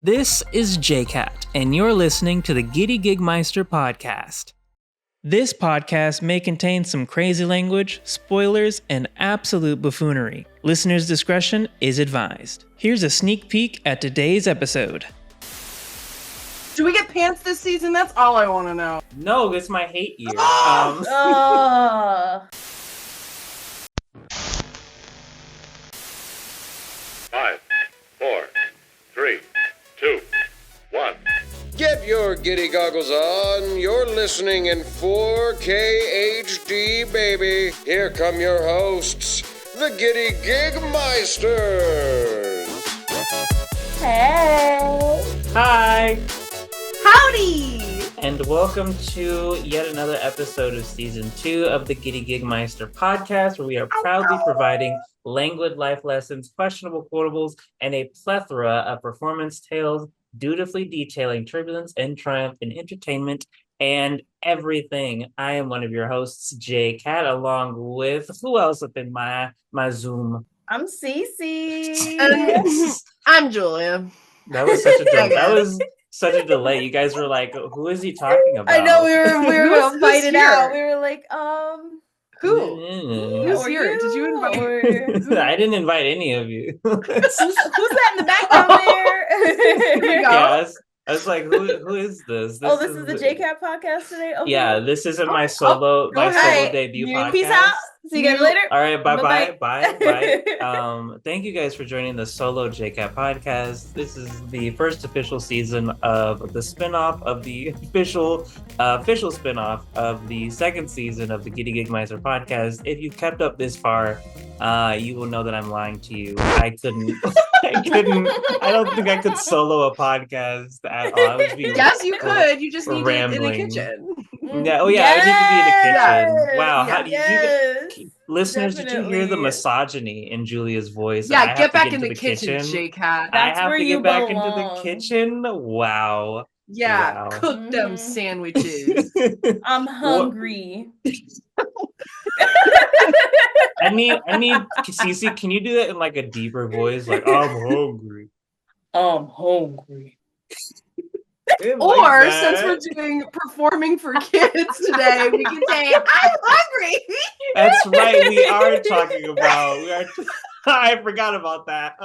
This is JCAT, and you're listening to the Giddy Gigmeister podcast. This podcast may contain some crazy language, spoilers, and absolute buffoonery. Listener's discretion is advised. Here's a sneak peek at today's episode. Do we get pants this season? That's all I want to know. No, it's my hate year. 5, 4, 3, 2, 1. Get your giddy goggles on. You're listening in 4K HD, baby. Here come your hosts, the Giddy Gigmeisters. Hey! Hi! Howdy! And welcome to yet another episode of Season 2 of the Giddy Gigmeister podcast, where we are proudly providing languid life lessons, questionable quotables, and a plethora of performance tales, dutifully detailing turbulence and triumph in entertainment and everything. I am one of your hosts, JCAT, along with, who else up in my Zoom? I'm Cece. I'm Julia. That was such a joke. That was such a delay. You guys were like, who is he talking about? I know we were gonna fight it here? out. We were like, Who? Who's here? Did you invite? I didn't invite any of you. who's that in the background there? Here we go. Yeah, I was like, who is this? This is the JCAT podcast today? Okay. Yeah, this isn't my solo go ahead. debut podcast. Peace out. See you guys later. All right, bye. Bye-bye. Thank you guys for joining the solo JCAT podcast. This is the first official season of the spinoff of the official spinoff of the second season of the Giddy Gigmeister podcast. If you've kept up this far, you will know that I'm lying to you. I don't think I could solo a podcast at all. I would be Yes, you could. You just need to rambling. in the kitchen. Yeah, I need to be in the kitchen. Yes, Wow, how did you listeners, did you hear the definitely. misogyny in Julia's voice? Yeah, I have get to back in the kitchen, JCat. I That's have where to you get back into the belong. kitchen. Wow. Yeah, Wow. cook them Mhm. sandwiches. I'm hungry. I need Cece, can you do that in like a deeper voice? Like, I'm hungry. I'm hungry. Or since we're doing performing for kids today, we can say, I'm hungry. That's right, we are talking about I forgot about that.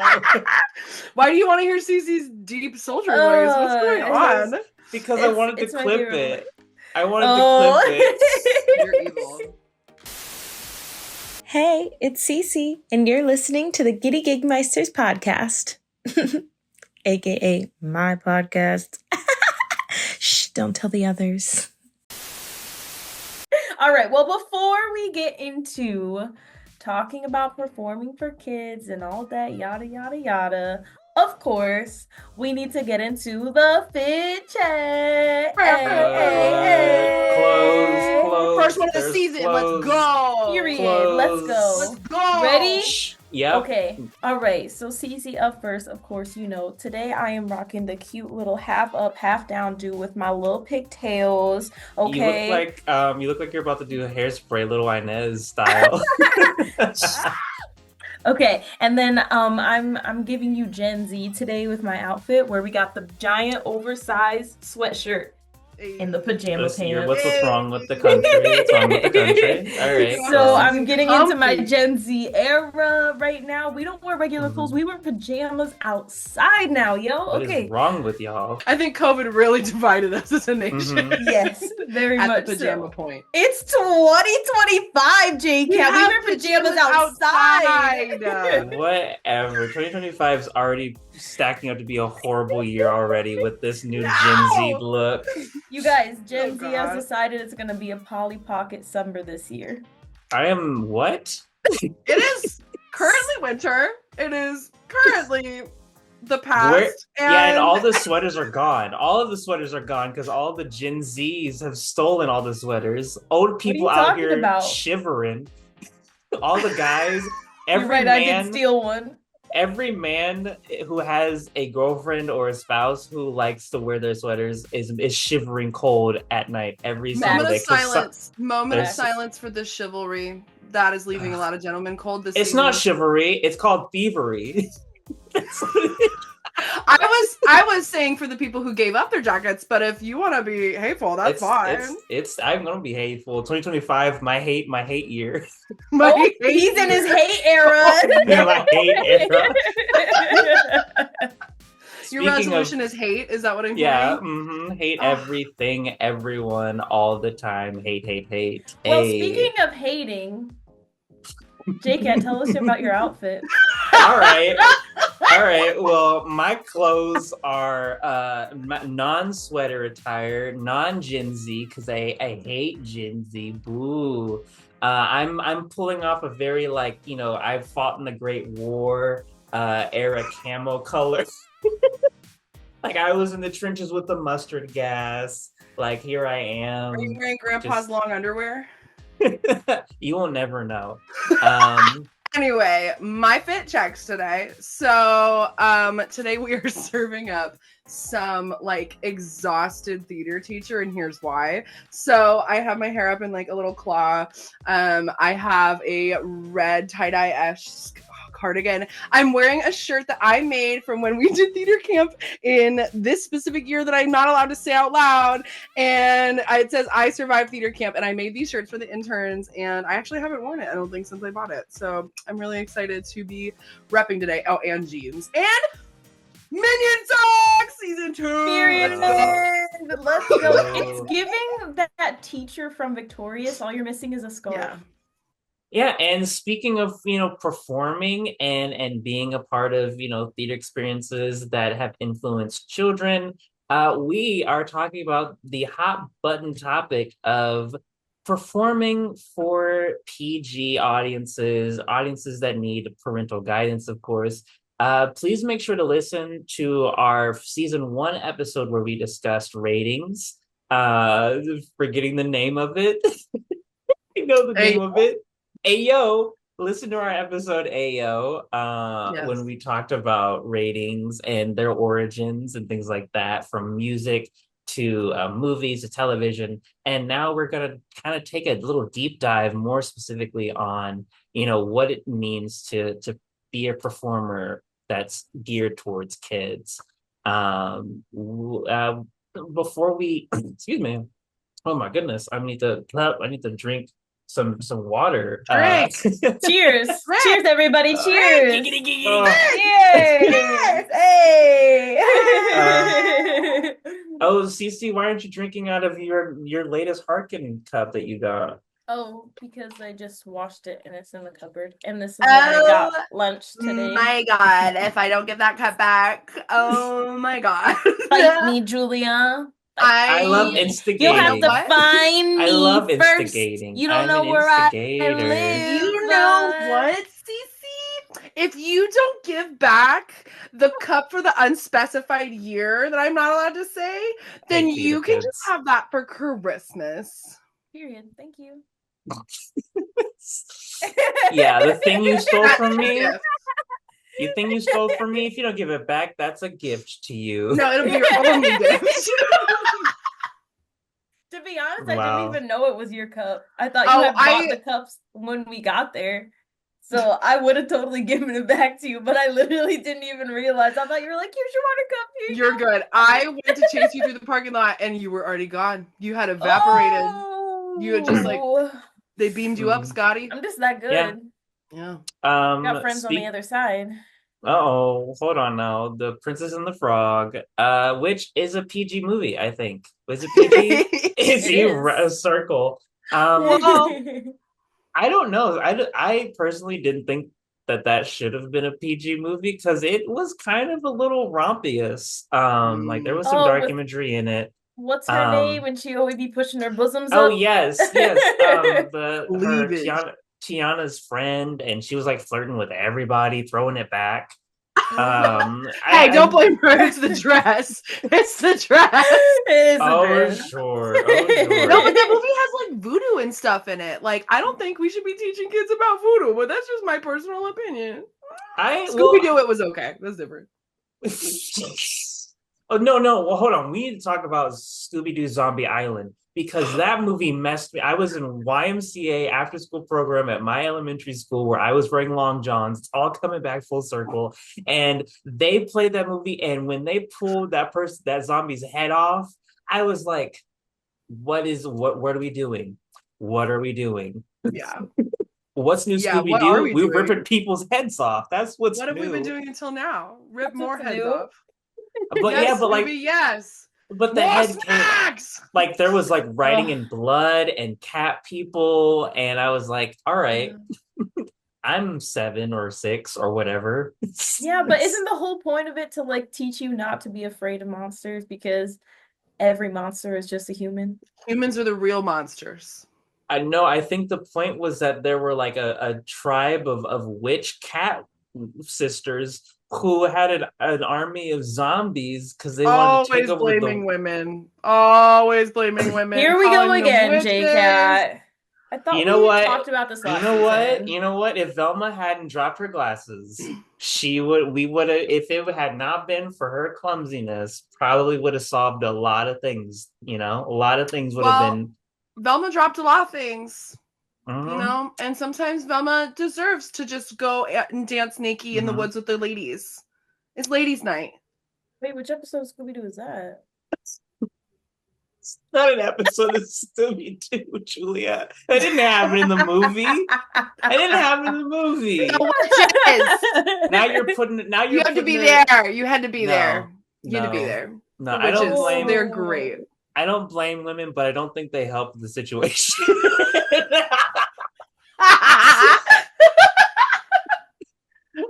Why do you want to hear Cece's deep soldier voice? What's going on? Because I wanted to It's my clip favorite it. I wanted to clip it. You're evil. Hey, it's Cece, and you're listening to the Giddy Gigmeisters podcast. AKA my podcast. Shh, don't tell the others. All right, well, before we get into talking about performing for kids and all that yada, yada, yada, of course, we need to get into the fit check. Close. First one of the There's season. close. Let's go. Period. Close. Let's go. Let's go. Ready? Yep. Okay. All right. So Cece up first. Of course, you know, today I am rocking the cute little half up, half down do with my little pigtails. Okay. You look like you're about to do a Hairspray, Little Inez style. Okay, and then I'm giving you Gen Z today with my outfit where we got the giant oversized sweatshirt and the pajama What's pants. wrong with the country? What's wrong with the country? All right. So cool. I'm getting into my Comfy. Gen Z era right now. We don't wear regular clothes. We wear pajamas outside now, yo. What Okay. is wrong with y'all? I think COVID really divided us as a nation. Mhm. Yes, very At much the pajama so. point. It's 2025, JCat. We wear pajamas outside. Whatever. 2025 is already stacking up to be a horrible year already with this new Gen Z look. You guys, Gen Oh, Z has God. decided it's going to be a Polly Pocket summer this year. I am what? It is currently winter. It is currently the past. Where- and all the sweaters are gone. All of the sweaters are gone because all the Gen Zs have stolen all the sweaters. Old people out talking here about? shivering. All the guys, You're every right, I man, did steal one. every man who has a girlfriend or a spouse who likes to wear their sweaters is shivering cold at night every single Moment day. of 'cause silence. Moment of there's- silence for this chivalry. That is leaving a lot of gentlemen cold this It's season. not chivalry. It's called thievery. I was saying for the people who gave up their jackets, but if you want to be hateful, that's fine. I'm gonna be hateful. 2025, my hate year. He's in his hate era. My hate era. Your resolution is hate? Is that what I'm hearing? Hate everything, everyone, all the time. Hate. Well, speaking of hating, JCAT, tell us about your outfit. All right. Well, my clothes are non-sweater attire, non-Gen Z, because I hate Gen Z. Boo. I'm pulling off a very I've fought in the Great War era camo color. Like I was in the trenches with the mustard gas. Like here I am. Are you wearing Grandpa's long underwear? You will never know. Anyway, my fit checks today. So today we are serving up some exhausted theater teacher, and here's why. So I have my hair up in a little claw. I have a red tie-dye-esque cardigan. I'm wearing a shirt that I made from when we did theater camp in this specific year that I'm not allowed to say out loud. And it says I survived theater camp, and I made these shirts for the interns, and I actually haven't worn it, I don't think, since I bought it. So I'm really excited to be repping today. Oh, and jeans. And Minion Talk Season 2! Period. Let's go. It's giving that teacher from Victorious. All you're missing is a scarf. Yeah, and speaking of, performing and being a part of, theater experiences that have influenced children, we are talking about the hot button topic of performing for PG audiences that need parental guidance, of course. Please make sure to listen to our season 1 episode where we discussed ratings, forgetting the name of it. The name of it. Ayo, listen to our episode Ayo, Yes. when we talked about ratings and their origins and things like that, from music to movies to television. And now we're going to kind of take a little deep dive more specifically on, what it means to be a performer that's geared towards kids. Before we, excuse me, oh my goodness, I need to drink some water. Cheers. Cheers, everybody. Cheers. Giggity, giggity. Cheers. Hey. Cece, why aren't you drinking out of your latest Harkin cup that you got? Oh, because I just washed it and it's in the cupboard. And this is when I got lunch today. My God, if I don't get that cup back, oh my God. Fight me, Julia. I love instigating. You'll have to find me. I love first. instigating. You don't know where I live. You know what, Cece? If you don't give back the cup for the unspecified year that I'm not allowed to say, then you can just have that for Christmas. Period. Thank you. Yeah, the thing you stole from me. You think you stole from me? If you don't give it back, that's a gift to you. No, it'll be your only gift. To be honest, I didn't even know it was your cup. I thought you had bought the cups when we got there. So I would have totally given it back to you, but I literally didn't even realize. I thought you were like, here's your water cup. You're good. I went to chase you through the parking lot and you were already gone. You had evaporated. Oh. You had just they beamed you up, Scotty. I'm just that good. Yeah. Got friends on the other side. Oh, hold on now. The Princess and the Frog, which is a PG movie, I think. Was it PG? It's a circle. Well, I don't know. I personally didn't think that should have been a PG movie because it was kind of a little rompious. There was some dark imagery in it. What's her name? And she always be pushing her bosoms up. Oh yes. Tiana's friend, and she was flirting with everybody, throwing it back. Hey, don't blame her. It's the dress. It's the dress. Sure. No, but that movie has voodoo and stuff in it. I don't think we should be teaching kids about voodoo, but that's just my personal opinion. Scooby-Doo, it was okay. That's different. Oh no! Well, hold on. We need to talk about Scooby-Doo Zombie Island. because that movie messed me. I was in YMCA after school program at my elementary school where I was wearing long johns. It's all coming back full circle. And they played that movie. And when they pulled that zombie's head off, I was like, what are we doing? What are we doing? Yeah. What's new, Yeah, Scooby what are Doo? we We're doing? ripping people's heads off. That's what's What have we new. been doing until now? Rip That's more what's heads new. off. But Yes, yeah, but like, Scooby, yes. but the More head came, snacks! like there was like writing Ugh. in blood and cat people, and I was like, all right, I'm 7 or 6 or whatever. Yeah, but isn't the whole point of it to like teach you not to be afraid of monsters because every monster is just a human? Humans are the real monsters. I know. I think the point was that there were like a tribe of witch cat sisters who had an army of zombies because they wanted to take Always over blaming the. women. Always blaming women. Here we go calling them again, witches. JCAT. I thought You know we what? talked about this last You know what? season. You know what? If Velma hadn't dropped her glasses, we would have, if it had not been for her clumsiness, probably would have solved a lot of things, a lot of things would have been. Velma dropped a lot of things, Mhm. and sometimes Velma deserves to just go and dance naked in the Mhm. woods with the ladies. It's ladies' night. Wait, which episode of Scooby-Doo is that? It's not an episode of Scooby-Doo, Julia. That didn't happen in the movie. I didn't happen in the movie. Now you're putting. You have to be there. You had to be No, there. You had to be no. there. No, The I don't witches, blame. they're great. I don't blame women, but I don't think they helped the situation.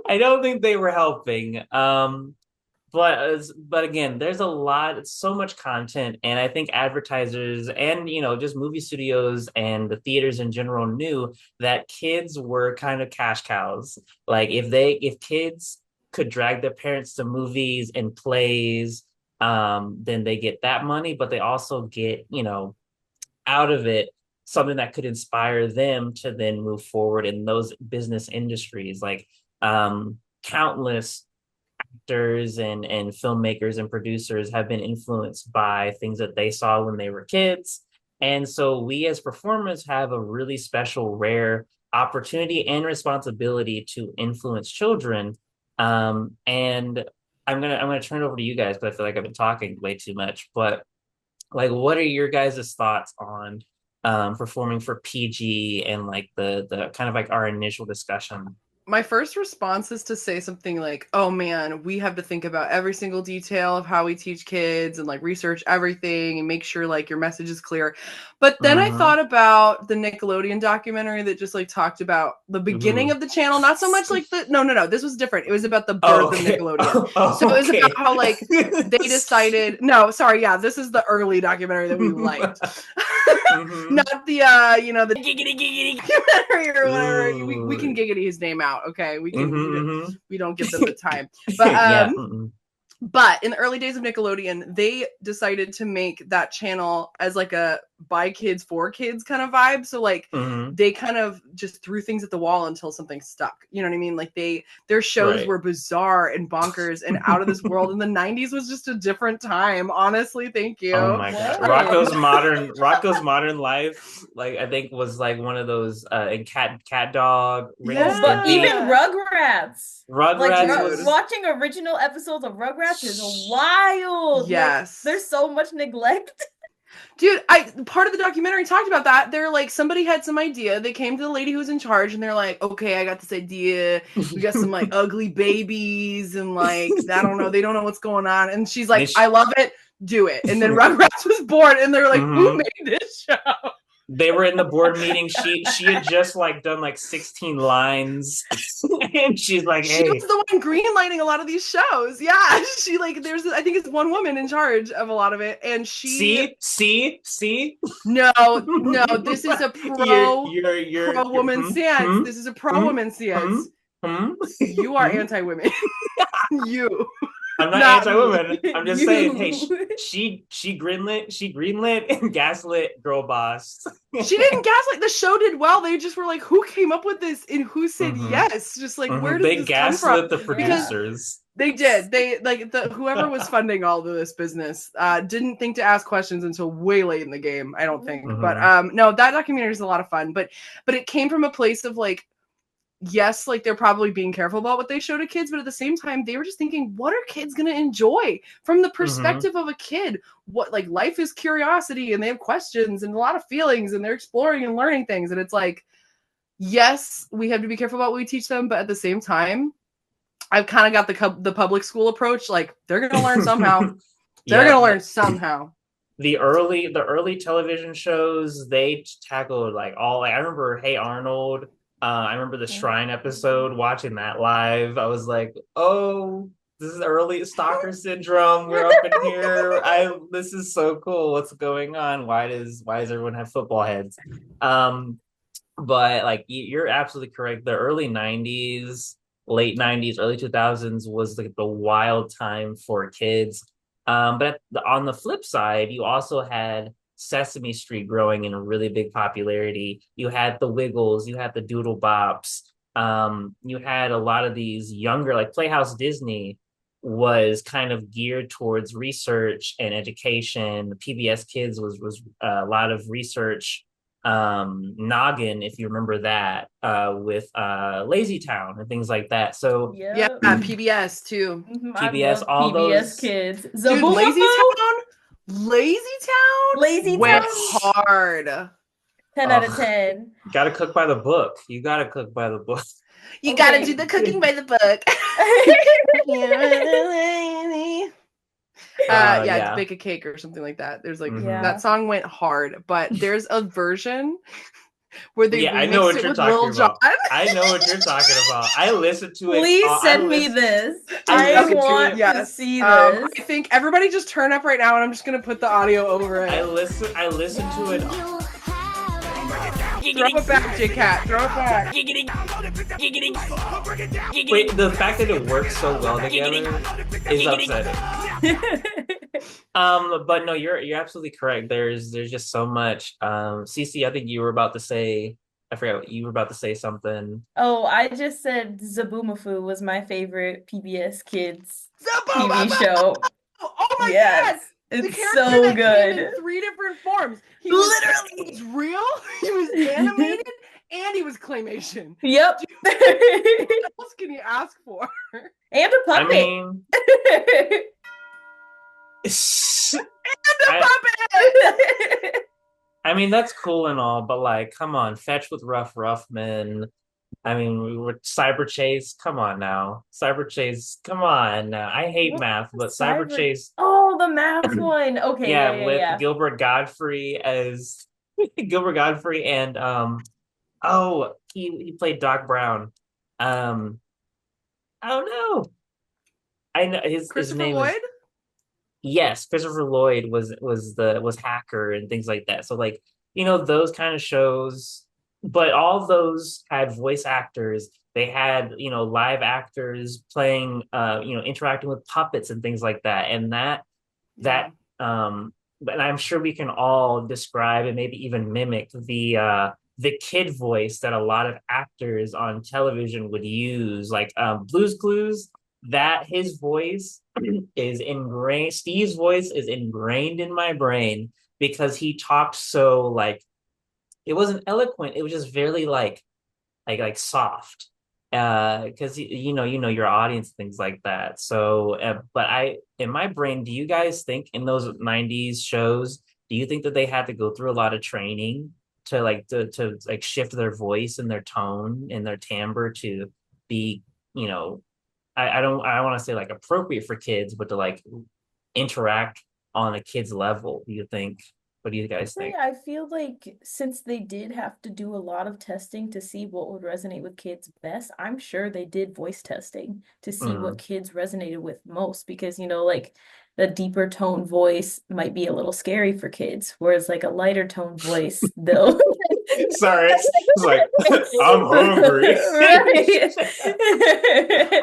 I don't think they were helping. But again, there's a lot, it's so much content, and I think advertisers and just movie studios and the theaters in general knew that kids were kind of cash cows. Like if kids could drag their parents to movies and plays, then they get that money, but they also get out of it something that could inspire them to then move forward in those business industries. Like countless actors and filmmakers and producers have been influenced by things that they saw when they were kids. And so we as performers have a really special, rare opportunity and responsibility to influence children. And I'm gonna turn it over to you guys because I feel like I've been talking way too much. But like, what are your guys' thoughts on performing for PG and like the kind of like our initial discussion? My first response is to say something like, oh man, we have to think about every single detail of how we teach kids and like research everything and make sure like your message is clear. But then I thought about the Nickelodeon documentary that just like talked about the beginning of the channel, not so much like no, this was different. It was about the birth of Nickelodeon. So it was about how like they decided, this is the early documentary that we liked. Not the the Giggity Gigmeisters or whatever. We can giggity his name out, okay? We can we don't give them the time. But but in the early days of Nickelodeon, they decided to make that channel as like a by kids for kids kind of vibe. So like they kind of just threw things at the wall until something stuck. You know what I mean? Like their shows were bizarre and bonkers and out of this world. And the 90s was just a different time. Honestly, thank you. Oh my god. Rocco's Modern Life, like I think was like one of those and Cat Dog. Yeah. But even Rugrats. Rugrats watching original episodes of Rugrats is wild. Yes. Like, there's so much neglect. Dude, part of the documentary talked about that. They're like, somebody had some idea. They came to the lady who was in charge and they're like, okay, I got this idea. We got some like ugly babies and like, I don't know. They don't know what's going on. And she's like, I love it. Do it. And then Rugrats was born and they're like, who made this show? They were in the board meeting. She had just like done like 16 lines, and she's like, "Hey." She was the one greenlighting a lot of these shows. Yeah, she like I think it's one woman in charge of a lot of it, and she. See. No. This is a pro woman stance. This is a pro woman stance. You are anti-women. You. I'm not anti-woman. I'm just saying, hey, she greenlit and gaslit girl boss. She didn't gaslight. The show did well. They just were like, who came up with this and who said yes? Just like, where does this come from? They gaslit the producers. They did. They like whoever was funding all of this business didn't think to ask questions until way late in the game, I don't think. Mhm. But no, that documentary is a lot of fun. But it came from a place of like, yes, like they're probably being careful about what they show to kids, but at the same time, they were just thinking, what are kids gonna enjoy from the perspective of a kid? What, like, life is curiosity, and they have questions and a lot of feelings, and they're exploring and learning things. And it's like, yes, we have to be careful about what we teach them, but at the same time, I've kind of got the public school approach. Like, they're gonna learn somehow. They're gonna learn somehow. The early television shows, they tackled like all. Like, I remember Hey Arnold. I remember the Shrine episode. Watching that live, I was like, "Oh, this is early stalker syndrome. We're up in here. This is so cool. What's going on? Why does everyone have football heads?" But like you're absolutely correct. The early '90s, late '90s, early 2000s was like the wild time for kids. But on the flip side, you also had Sesame Street growing in a really big popularity. You had the Wiggles, you had the Doodle Bops. You had a lot of these younger, like Playhouse Disney was kind of geared towards research and education. PBS Kids was a lot of research. Noggin, if you remember that, with Lazy Town and things like that. So yeah, PBS too. PBS, all PBS those kids. Dude, Lazy Town went hard. 10 out of 10. Gotta cook by the book. You gotta cook by the book. You gotta do the cooking by the book. To bake a cake or something like that. There's like that song went hard, but there's a version where they I know what you're talking about. I know what you're talking about. I listened to it. Please send me this. I want to see this. I think everybody just turn up right now, and I'm just gonna put the audio over it. I listened to it. Throw it back, JCAT. Throw it back. Wait, the fact that it works so well together is upsetting. But no, you're absolutely correct. There's just so much. Cece, I think you were about to say. I forgot what you were about to say something. Oh, I just said Zaboomafoo was my favorite PBS Kids TV show. Oh my god! It's so good. In 3 different forms. He was real, he was animated, and he was claymation. Yep. Dude, what else can you ask for? And a puppet. I mean, that's cool and all, but like, come on, Fetch with Rough Men. I mean, we were Cyber Chase. Come on now, Cyber Chase. Come on now. I hate math, but Cyber Chase. Oh, the math one. Okay. Yeah, with Gilbert Godfrey as Gilbert Godfrey, and he played Doc Brown. Oh no, I know his name. Lloyd? Yes, Christopher Lloyd was Hacker and things like that. So like, those kind of shows. But all of those had voice actors. They had, live actors playing, interacting with puppets and things like that. And and I'm sure we can all describe and maybe even mimic the kid voice that a lot of actors on television would use, like Blue's Clues. That his voice is ingrained. Steve's voice is ingrained in my brain because he talked so like. It wasn't eloquent. It was just very like soft, because you know your audience, things like that. So, but in my brain, do you guys think in those '90s shows, do you think that they had to go through a lot of training to shift their voice and their tone and their timbre to be, I don't want to say like appropriate for kids, but to like interact on a kid's level? Do you think? What do you guys think? I feel like since they did have to do a lot of testing to see what would resonate with kids best, I'm sure they did voice testing to see what kids resonated with most, because, like the deeper tone voice might be a little scary for kids, whereas like a lighter tone voice, they'll... Sorry, it's like, I'm hungry. Right?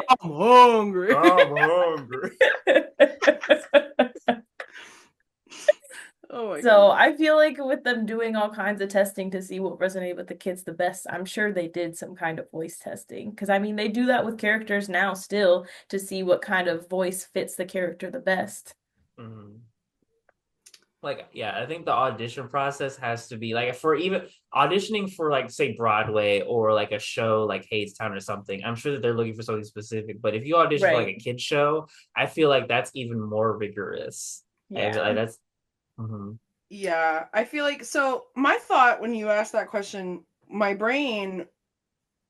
I'm hungry. I'm hungry. Oh my So goodness. I feel like with them doing all kinds of testing to see what resonated with the kids the best, I'm sure they did some kind of voice testing. Because I mean, they do that with characters now still to see what kind of voice fits the character the best. Mhm. Like, yeah, I think the audition process has to be like for even auditioning for like say Broadway or like a show like Hadestown or something. I'm sure that they're looking for something specific, but if you audition for like Right. a kid show, I feel like that's even more rigorous. And like Yeah. that's mhm. Yeah, I feel like so my thought when you asked that question, my brain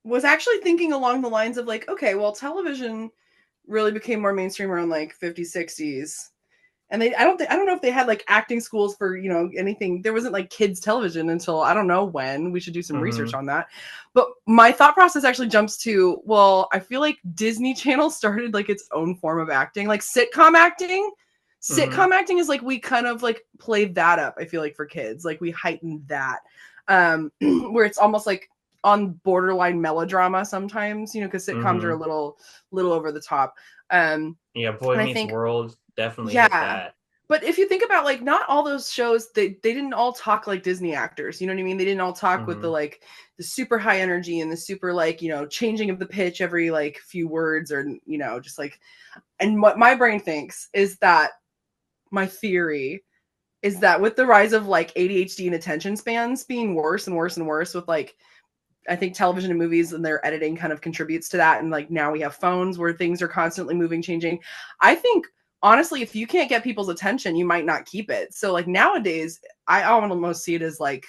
was actually thinking along the lines of like, okay, well, television really became more mainstream around like 50s, 60s. And I don't know if they had like acting schools for, anything. There wasn't like kids television until I don't know when. We should do some research Mhm. on that. But my thought process actually jumps to, well, I feel like Disney Channel started like its own form of acting, like sitcom acting. Mhm. Sitcom acting is like we kind of like played that up, I feel like for kids. Like we heightened that. Where it's almost like on borderline melodrama sometimes, because sitcoms are a Mhm. little over the top. Um Yeah, Boy and I Meets think World definitely hit yeah. that. But if you think about like not all those shows, they didn't all talk like Disney actors. You know what I mean? They didn't all talk with the Mhm. like the super high energy and the super like, changing of the pitch every like few words or just like and what my brain thinks is that my theory is that with the rise of like ADHD and attention spans being worse and worse and worse with like I think television and movies and their editing kind of contributes to that. And like now we have phones where things are constantly moving, changing. I think honestly, if you can't get people's attention, you might not keep it. So like nowadays, I almost see it as like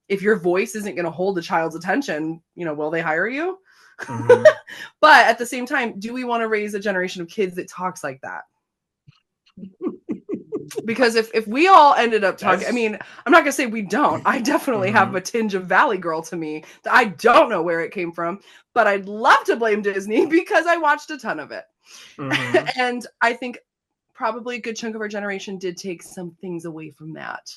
if your voice isn't going to hold a child's attention, will they hire you? Mhm. But at the same time, do we want to raise a generation of kids that talks like that? Because if we all ended up talking, I That's mean, I'm not gonna say we don't. I definitely have a mhm. tinge of Valley Girl to me that I don't know where it came from, but I'd love to blame Disney because I watched a ton of it. Mhm. And I think probably a good chunk of our generation did take some things away from that.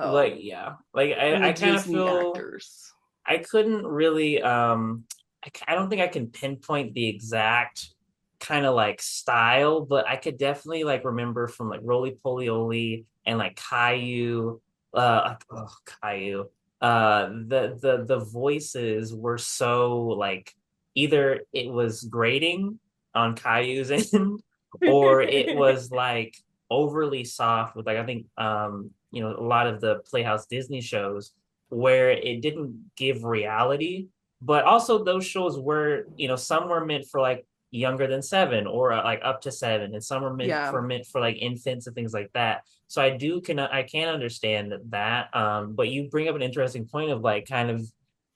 Like So, yeah. Like and the I kind of Disney feel actors. I couldn't really I don't think I can pinpoint the exact kind of like style, but I could definitely like remember from like Roly Poly Oly and like Caillou, Caillou. The voices were so like either it was grating on Caillou's end or it was like overly soft with like I think a lot of the Playhouse Disney shows where it didn't give reality, but also those shows were, some were meant for like younger than 7 or like up to 7, and some were Yeah. meant for like infants and things like that. So I can understand that. But you bring up an interesting point of like kind of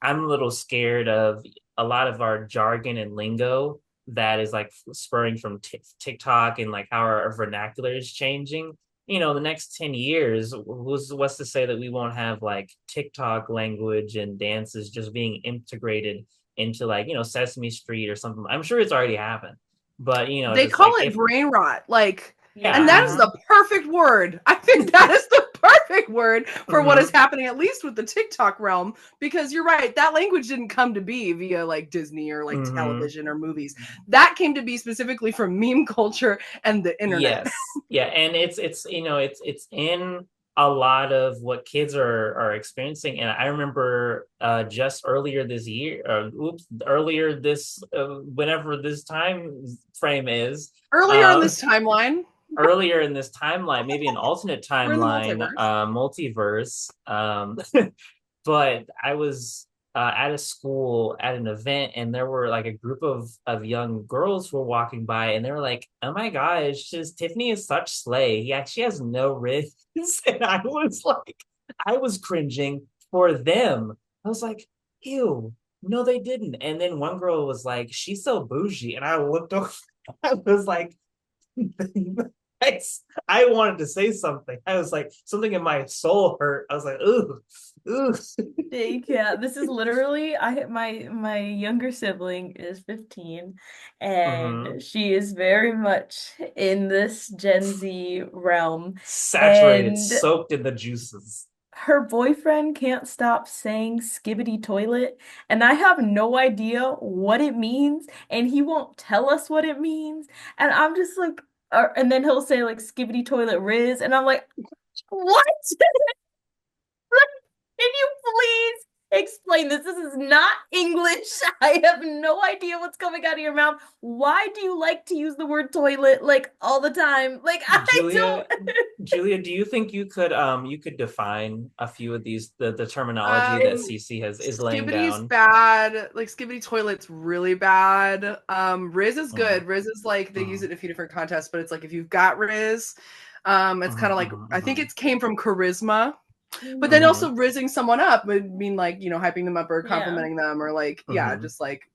I'm a little scared of a lot of our jargon and lingo that is like spurring from TikTok and like how our vernacular is changing. The next 10 years, what's to say that we won't have like TikTok language and dances just being integrated into like, Sesame Street or something. I'm sure it's already happened. But, They just call like it if brain rot. Like, and yeah, that Yeah. is the perfect word. I think that is the perfect word for what is hmm happening, at least with the TikTok realm, because you're right. That language didn't come to be via like Disney or like hmm television or movies. That came to be specifically from meme culture and the internet. yes. Yeah. And it's in a lot of what kids are experiencing. And I remember just earlier this year, earlier this whenever this time frame is, Earlier in uh this timeline, earlier in this timeline, maybe an alternate we're in the timeline, multiverse. multiverse. But I was at a school at an event, and there were like a group of young girls who were walking by, and they were like, "Oh my gosh, just Tiffany is such slay. He actually has no wrist," and I was like, I was cringing for them. I was like, "Ew." No, they didn't. And then one girl was like, "She's so bougie," and I looked over. I was like, I, I wanted to say something. I was like, something in my soul hurt. I was like, ooh, ooh. Yeah, this is literally my younger sibling is 15 hmm and she is very much in this Gen Z realm Saturated, and soaked in the juices. her boyfriend can't stop saying skibbity toilet and I have no idea what it means and he won't tell us what it means and I'm just like and then he'll say like skibbity toilet Riz and I'm like What? Can you please explain this? This is not English. I have no idea what's coming out of your mouth. Why do you like to use the word toilet like all the time? Like I don't. Julia, do you think you could define a few of these the terminology that Cece is laying Skibbity's down? bad. Like Skibbity toilet's really bad. Riz is good. Riz is like they use it in a few different contests, but it's like if you've got Riz, it's kind of like I think it came from charisma. But then also rizzing someone up would mean like, you know, hyping them up or complimenting them or like, just like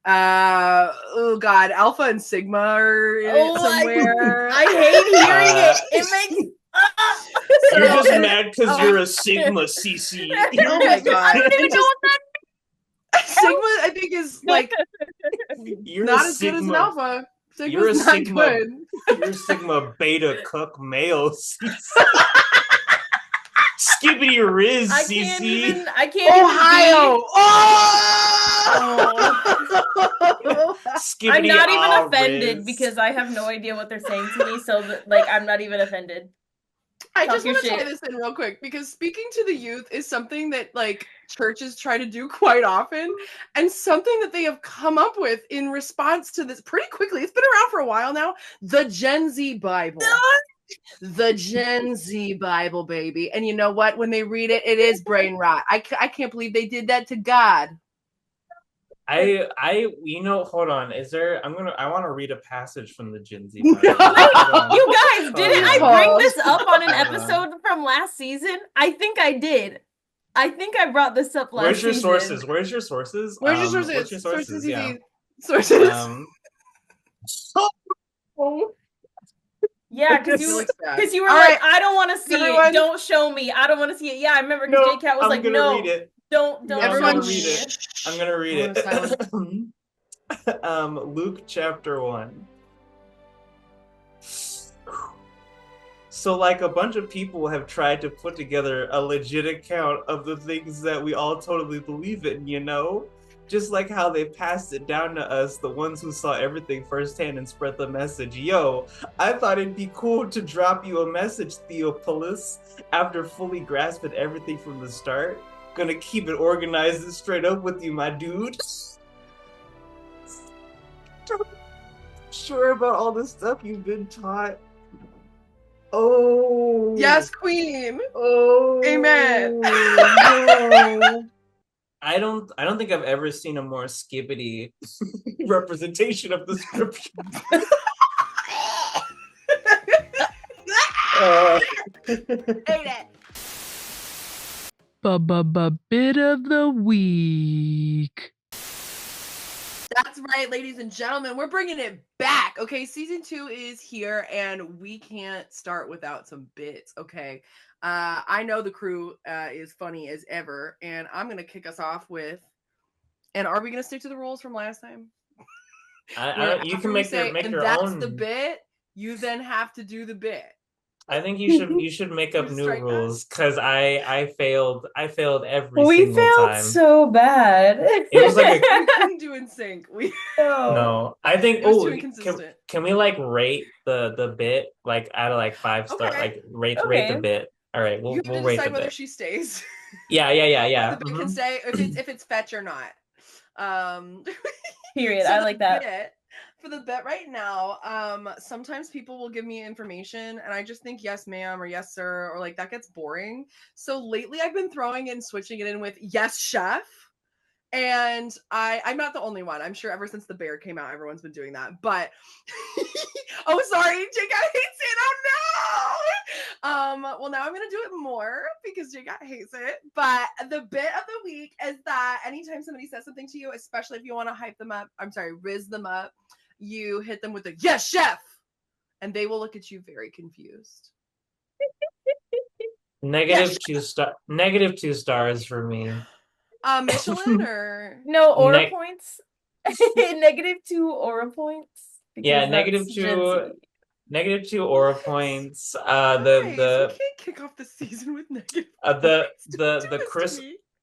oh god, Alpha and Sigma are somewhere. I hate hearing it. It makes you're just mad because you're a Sigma, Cece. Oh my god. I don't even know what that Sigma, I think, is like you're not as good as an Alpha. Sigma's you're a not Sigma. Good. You're a Sigma Beta Cook male, Cece. Skibbity Riz, Cece. I can't Ohio. Skibbity I'm not even offended Riz. because I have no idea what they're saying to me. So like I'm not even offended. I just want to tie this in real quick because speaking to the youth is something that like churches try to do quite often and something that they have come up with in response to this pretty quickly. It's been around for a while now. The Gen Z Bible. The Gen Z Bible, baby. And you know what? When they read it, it is brain rot. I can't believe they did that to God. You know, hold on. I want to read a passage from the Gen Z Bible. You guys, didn't I bring this up on an episode from last season? I think I did. I think I brought this up last season. Where's your sources? Where's your sources? What's your sources? Yeah. Sources. Yeah, because you were like, I don't want to see it. Don't show me. I don't want to see it. Yeah, I remember because JCAT was like, no, read it. Don't. Everyone read it. I'm gonna read it. Luke chapter 1. So like a bunch of people have tried to put together a legit account of the things that we all totally believe in, you know? Just like how they passed it down to us, the ones who saw everything firsthand and spread the message. Yo, I thought it'd be cool to drop you a message, Theophilus, after fully grasping everything from the start. Gonna keep it organized and straight up with you, my dude. Sure about all the stuff you've been taught. Oh. Yes, Queen. Oh. Amen. No. I don't think I've ever seen a more skibbity representation of the scripture. Bit of the week. That's right, ladies and gentlemen. We're bringing it back. Okay, season 2 is here, and we can't start without some bits. Okay, I know the crew is funny as ever, and I'm gonna kick us off with. And are we gonna stick to the rules from last time? You can make your that's own. The bit. You then have to do the bit. I think you should make up new rules because I failed every single time. We failed so bad. It was like we couldn't do in sync. No. I think too inconsistent. Can we like rate the bit like out of like 5 stars? Like rate the bit. All right, we'll rate decide the whether bit. she stays. Yeah. The bit can stay if it's fetch or not. Period. So I like that. For the bet right now, sometimes people will give me information and I just think yes ma'am or yes sir or like that gets boring. So lately I've been switching it in with yes chef. And I'm not the only one. I'm sure ever since the bear came out, everyone's been doing that. But oh, sorry, JCAT hates it. Oh no. Well, now I'm gonna do it more because JCAT hates it. But the bit of the week is that anytime somebody says something to you, especially if you want to riz them up, you hit them with a yes, chef, and they will look at you very confused. Negative 2 stars for me. Michelin or no aura points? -2 aura points. Yeah, -2 aura points. We can't kick off the season with negative.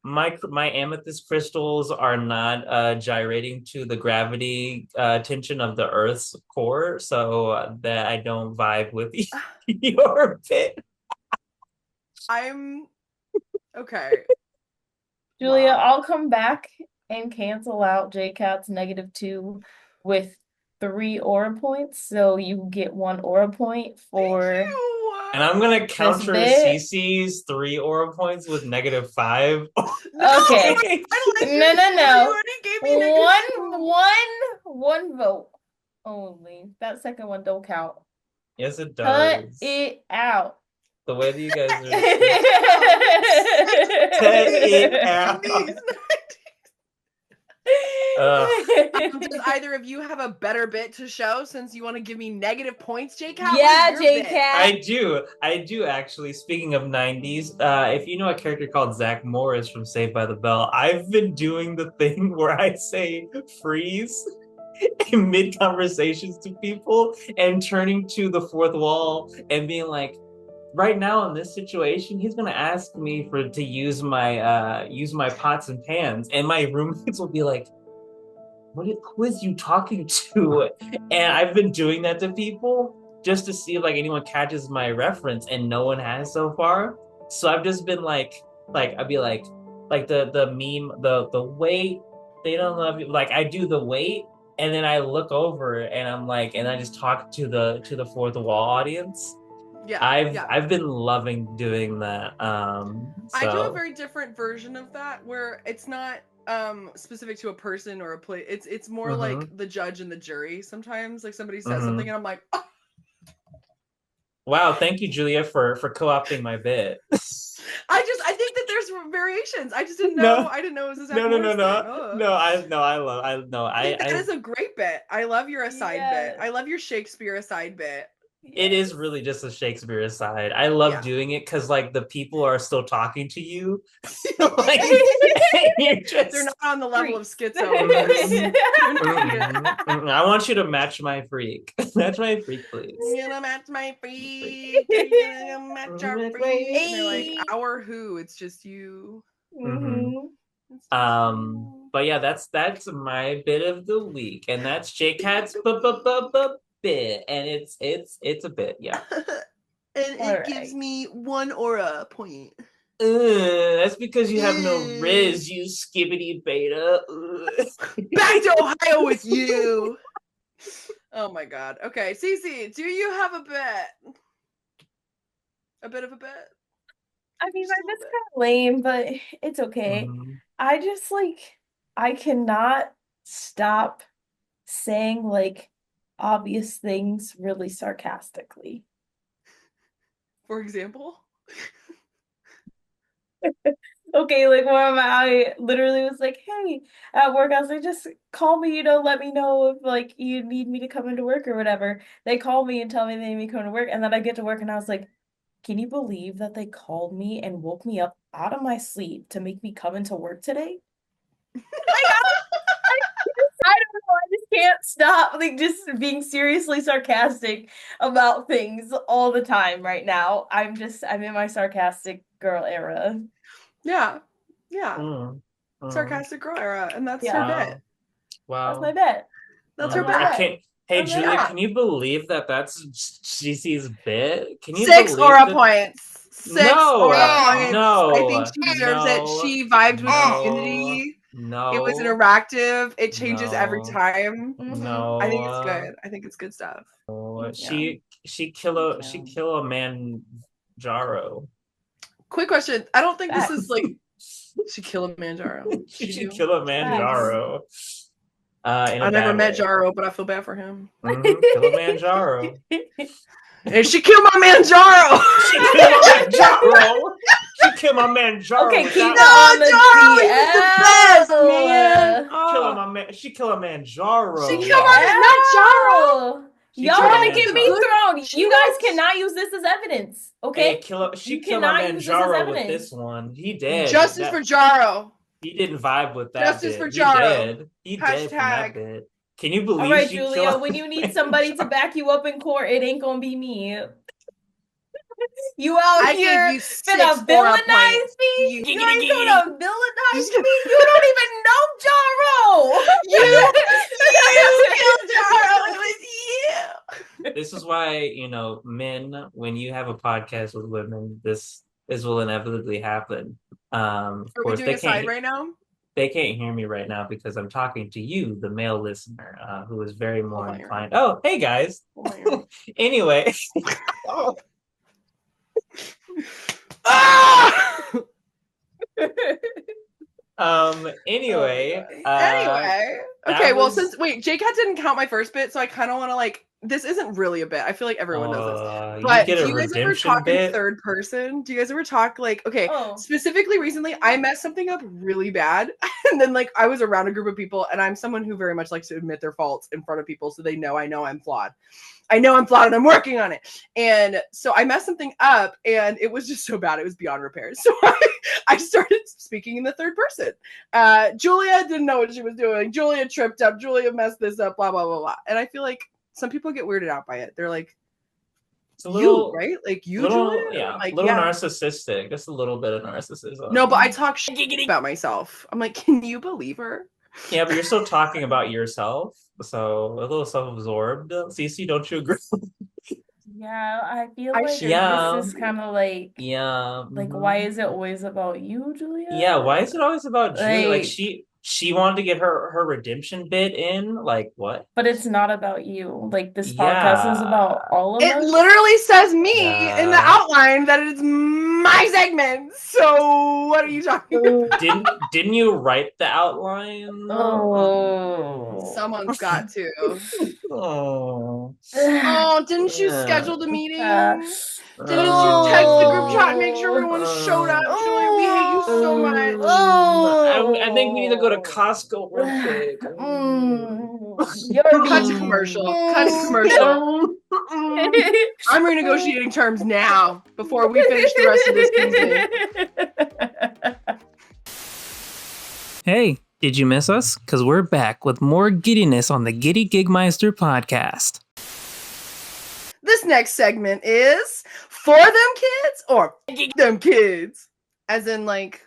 My amethyst crystals are not gyrating to the gravity tension of the Earth's core, so that I don't vibe with your bit. I'm okay. Julia, Wow. I'll come back and cancel out JCAT's -2 with 3 aura points, so you get 1 aura point for Thank you. And I'm gonna counter bit. Cece's 3 aura points with -5. No, Okay. I don't like No, you. no, You no. already gave me -2. One vote only. That second one don't count. Yes, it Cut does. it out. The way that you guys are. Cut it out. Does either of you have a better bit to show since you want to give me negative points, JCAT? Yeah, What is your bit? JCAT. I do actually. Speaking of 90s, if you know a character called Zach Morris from Saved by the Bell, I've been doing the thing where I say freeze in mid conversations to people and turning to the fourth wall and being like, right now in this situation, he's gonna ask me to use my pots and pans, and my roommates will be like, who is you talking to? And I've been doing that to people just to see if like anyone catches my reference, and no one has so far. So I've just been like I'd be like the meme, the wait, they don't love you. Like I do the wait, and then I look over and I'm like, and I just talk to the fourth wall audience. Yeah, I've been loving doing that. I do a very different version of that where it's not specific to a person or a place. It's more like the judge and the jury. Sometimes like somebody says something and I'm like, oh. Wow, thank you, Julia, for co-opting my bit. I think that there's variations. I just didn't know. I didn't know it was a Zach Morris thing. That is a great bit. I love your aside bit. I love your Shakespeare aside bit. It is really just a Shakespeare aside. I love doing it because like the people are still talking to you. Like, they're not on the level of schizo. I want you to match my freak. Match my freak, please. You're gonna match my freak. You're gonna match our freak. And they're like, our who? It's just you. But yeah, that's my bit of the week, and that's JCAT's bit, and it's a bit, yeah. And it gives me 1 aura point. That's because you have no Riz, you skibbity beta. Back to Ohio with you. Oh my god. Okay, Cece, do you have a bit? A bit of a bit? I mean, my bit's kind of lame, but it's okay. I just I cannot stop saying like obvious things really sarcastically. For example? Okay, like one of I literally was like, hey, at work, I was like, just call me, let me know if like you need me to come into work or whatever. They call me and tell me they need me to come to work, and then I get to work and I was like, can you believe that they called me and woke me up out of my sleep to make me come into work today? Like, I don't know, I just can't stop like just being seriously sarcastic about things all the time right now. I'm in my sarcastic girl era. Yeah. Sarcastic girl era, and that's her bit. Wow. That's my bet. That's her bet. Hey, Julia, can you believe that that's Cece's bit? Can you 6 believe aura that? points. 6 aura points. No. I think she deserves it. She vibed with community. No. It was interactive. It changes every time. No. I think it's good. I think it's good stuff. She kill a man Jaro. Quick question. I don't think this is like she kill a man Jaro. She kill a man Jaro. I never met Jaro, but I feel bad for him. Kill a man Jaro. And she killed my man Jaro. She killed my man Jaro. She killed my man Jaro. Okay, keep on the best, man. She killed a man Jaro. She killed my man, not Jaro. Y'all gonna get me thrown. You guys cannot use this as evidence, okay? Hey, she killed my man Jaro with this one. He did. Justice for Jaro. He didn't vibe with that. Justice for Jaro. He did from that bit. Can you believe? All right, Julia. When you need somebody to back you up in court, it ain't gonna be me. You out here finna villainize me? You guys gonna villainize me? You don't even know Jaro! You killed Jaro! It was you! This is why, men, when you have a podcast with women, this this will inevitably happen. Of Are we course, doing a side right now? they can't hear me right now because I'm talking to you, the male listener, who is very more my inclined. Oh, hey guys. Anyway. Ah! Anyway. Anyway. that Okay, well, was- since JCAT didn't count my first bit, so I kind of want to like. This isn't really a bit. I feel like everyone knows this. you But get a do you guys ever redemption talk in bit. third person? Do you guys ever talk like okay? Oh. Specifically, recently, I messed something up really bad, and then like I was around a group of people, and I'm someone who very much likes to admit their faults in front of people, so they know I know I'm flawed. I know I'm flawed and I'm working on it. And so I messed something up and it was just so bad. It was beyond repair. So I started speaking in the third person. Julia didn't know what she was doing. Julia tripped up. Julia messed this up, blah, blah, blah, blah. And I feel like some people get weirded out by it. They're like, It's a little, you, right? Like you, little, Julia? yeah, Like, little yeah. narcissistic. Just a little bit of narcissism. No, but I talk shit about myself. I'm like, can you believe her? Yeah, but you're still talking about yourself, so a little self-absorbed. Cece, don't you agree? Yeah, I feel I like should this is kind of like, Yeah. why is it always about you, Julia? Yeah, why is it always about Julia? Like Like- she wanted to get her redemption bit in. Like what? But it's not about you. Like this Yeah. podcast is about all of It us. literally says me in the Yeah. outline that it's my segment. So what are you talking about? Didn't you write the outline? Oh. Someone's got to. Oh. Oh, didn't you Yeah. schedule the meeting? Uh, Didn't you text the group chat and make sure everyone showed up? Julia, we hate you so much. I think we need to go to Costco real quick. Cut to commercial. Cut to commercial. I'm renegotiating terms now before we finish the rest of this season. Hey, did you miss us? Because we're back with more giddiness on the Giddy Gigmeister podcast. This next segment is for them kids or them kids. As in, like,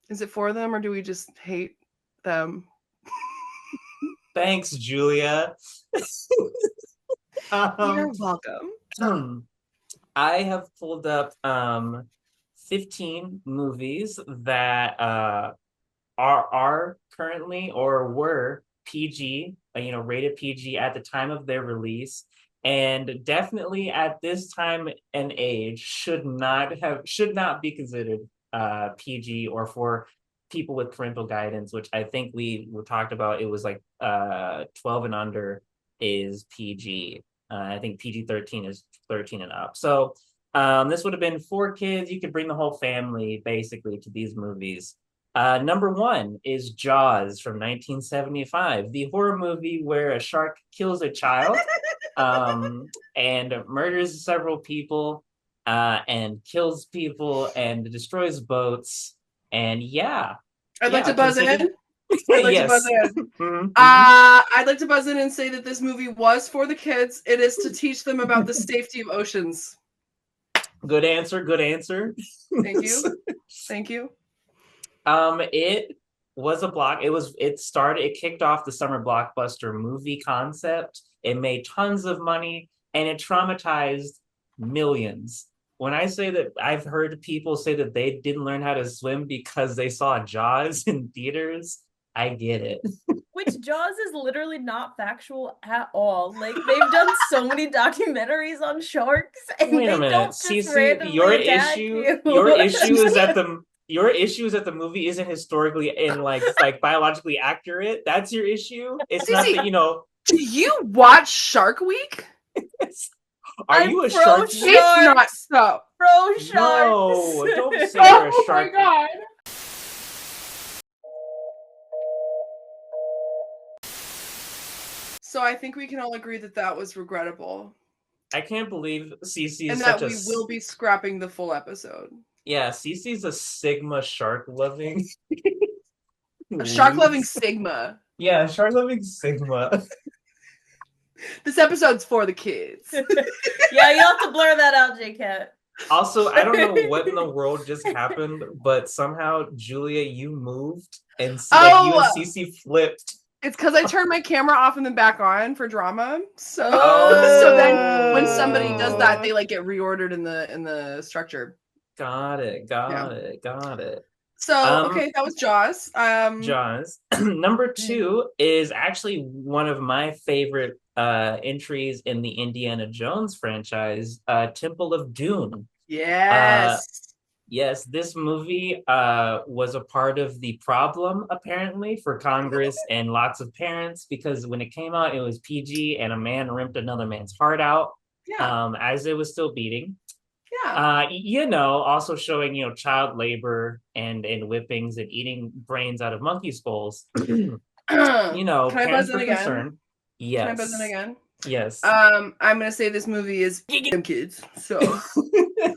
is it for them or do we just hate them? Thanks, Julia. You're welcome. I have pulled up 15 movies that are currently or were PG, rated PG at the time of their release, and definitely at this time and age should not be considered PG or for people with parental guidance, which I think we talked about. It was like 12 and under is PG. I think PG-13 is 13 and up. So this would have been for kids. You could bring the whole family basically to these movies. Number one is Jaws from 1975, the horror movie where a shark kills a child and murders several people and kills people and destroys boats. And I'd like to buzz in. Yes. I'd like to buzz in and say that this movie was for the kids. It is to teach them about the safety of oceans. Good answer. Thank you. Thank you. It was it kicked off the summer blockbuster movie concept. It made tons of money and it traumatized millions. When I say that, I've heard people say that they didn't learn how to swim because they saw Jaws in theaters. I get it. Which Jaws is literally not factual at all. Like they've done so many documentaries on sharks, and Wait a they minute, don't just Cece, randomly attack you. your issue is that the movie isn't historically and like biologically accurate. That's your issue. It's not that Do you watch Shark Week? Are you a shark? It's not so. Pro sharks. No, don't say you're a shark. Oh my god. So I think we can all agree that that was regrettable. I can't believe Cece is And such that we will be scrapping the full episode. Yeah, Cece's a Sigma shark loving. A shark loving Sigma. Yeah, shark loving Sigma. This episode's for the kids. Yeah, you have to blur that out, JCAT. Also, I don't know what in the world just happened, but somehow, Julia, you moved and you and Cece flipped. It's because I turned my camera off and then back on for drama. So, Oh. so then when somebody does that, they like get reordered in the structure. Got it. So, okay, that was Jaws. Jaws. Number 2 is actually one of my favorite entries in the Indiana Jones franchise, Temple of Doom. Yes. Yes, this movie was a part of the problem, apparently, for Congress and lots of parents, because when it came out, it was PG and a man ripped another man's heart out as it was still beating. Yeah. Also showing, child labor and whippings and eating brains out of monkey skulls. Can I Parents buzz in were again? concerned. Yes. Can I buzz in again? Yes. I'm gonna say this movie is kids. So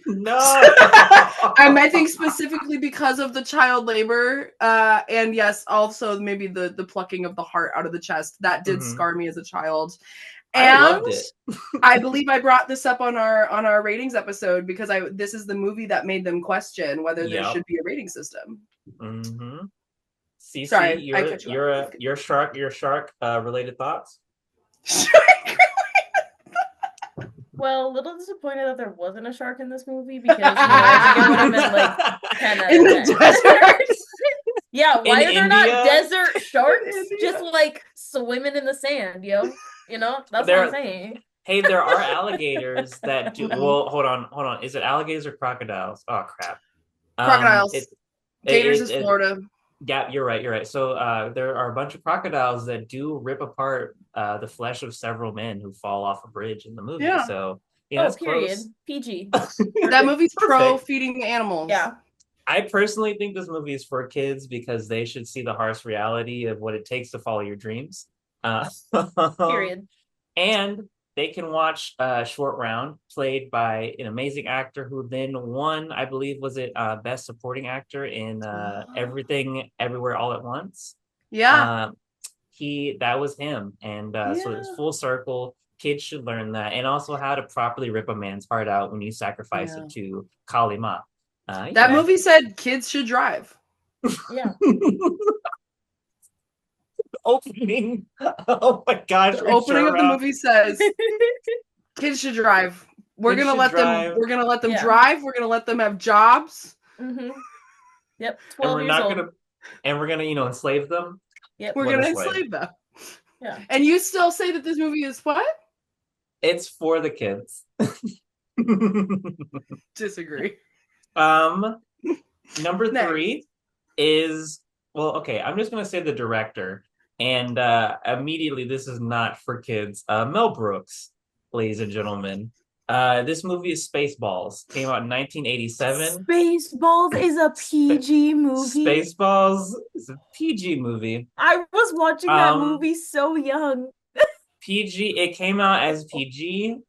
no. I think specifically because of the child labor, and yes, also maybe the plucking of the heart out of the chest that did scar me as a child. And I loved it. I believe I brought this up on our ratings episode because this is the movie that made them question whether there should be a rating system. Mm-hmm. Cece, Sorry, your shark related thoughts? Well, a little disappointed that there wasn't a shark in this movie because I think it would have been like 10 out of 10. In the desert. Yeah, why In are there India? not desert sharks just like swimming in the sand, yo? That's what I'm saying. Hey, there are alligators that do. Well, hold on. Is it alligators or crocodiles? Oh crap. Crocodiles. Gators is Florida. Yeah, you're right. So there are a bunch of crocodiles that do rip apart the flesh of several men who fall off a bridge in the movie. Yeah. So period. close. PG. That movie's pro feeding animals. Yeah. I personally think this movie is for kids because they should see the harsh reality of what it takes to follow your dreams. Period. And they can watch Short Round, played by an amazing actor who then won, I believe, was it Best Supporting Actor in Everything, Everywhere, All at Once? Yeah. That was him. And so it's full circle. Kids should learn that. And also how to properly rip a man's heart out when you sacrifice it to Kali Ma. That movie said kids should drive. Yeah. Opening. Oh my gosh. The opening of the movie says kids should drive. We're gonna let them drive. We're gonna let them have jobs. Mm-hmm. Yep. 12 and we're gonna enslave them. Yep. We're gonna enslave them. Yeah. And you still say that this movie is what? It's for the kids. Disagree. Number 3 is I'm just gonna say the director. And immediately, this is not for kids. Mel Brooks, ladies and gentlemen. This movie is Spaceballs. Came out in 1987. Spaceballs is a PG movie. Spaceballs is a PG movie. I was watching that movie so young. PG. It came out as PG.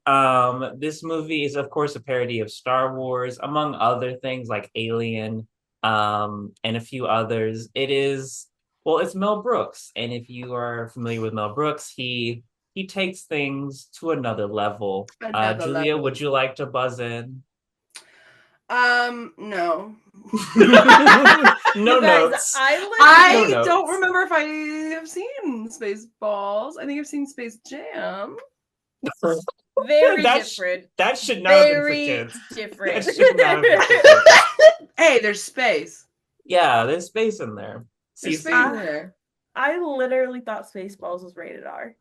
This movie is, of course, a parody of Star Wars, among other things like Alien, and a few others. It is. Well, it's Mel Brooks, and if you are familiar with Mel Brooks, he takes things to another level. Julia, would you like to buzz in? No. No guys, notes. I don't remember if I have seen Spaceballs. I think I've seen Space Jam. Very different. That should not have been for kids. Different. That should not have been for kids. Hey, there's space. Yeah, there's space in there. There's space in there. I literally thought Spaceballs was rated R.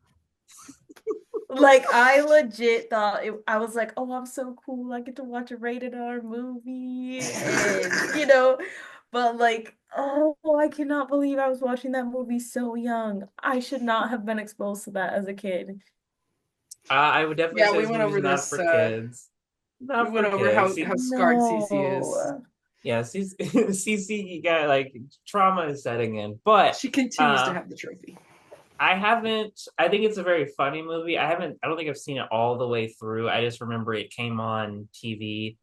Like, I legit thought I was like, oh, I'm so cool. I get to watch a rated R movie. And, but like, oh, I cannot believe I was watching that movie so young. I should not have been exposed to that as a kid. I would definitely say we went over not this for kids. We went over how scarred Cece is. Yeah, Cece, you got trauma is setting in, but she continues to have the trophy. I think it's a very funny movie. I don't think I've seen it all the way through. I just remember it came on TV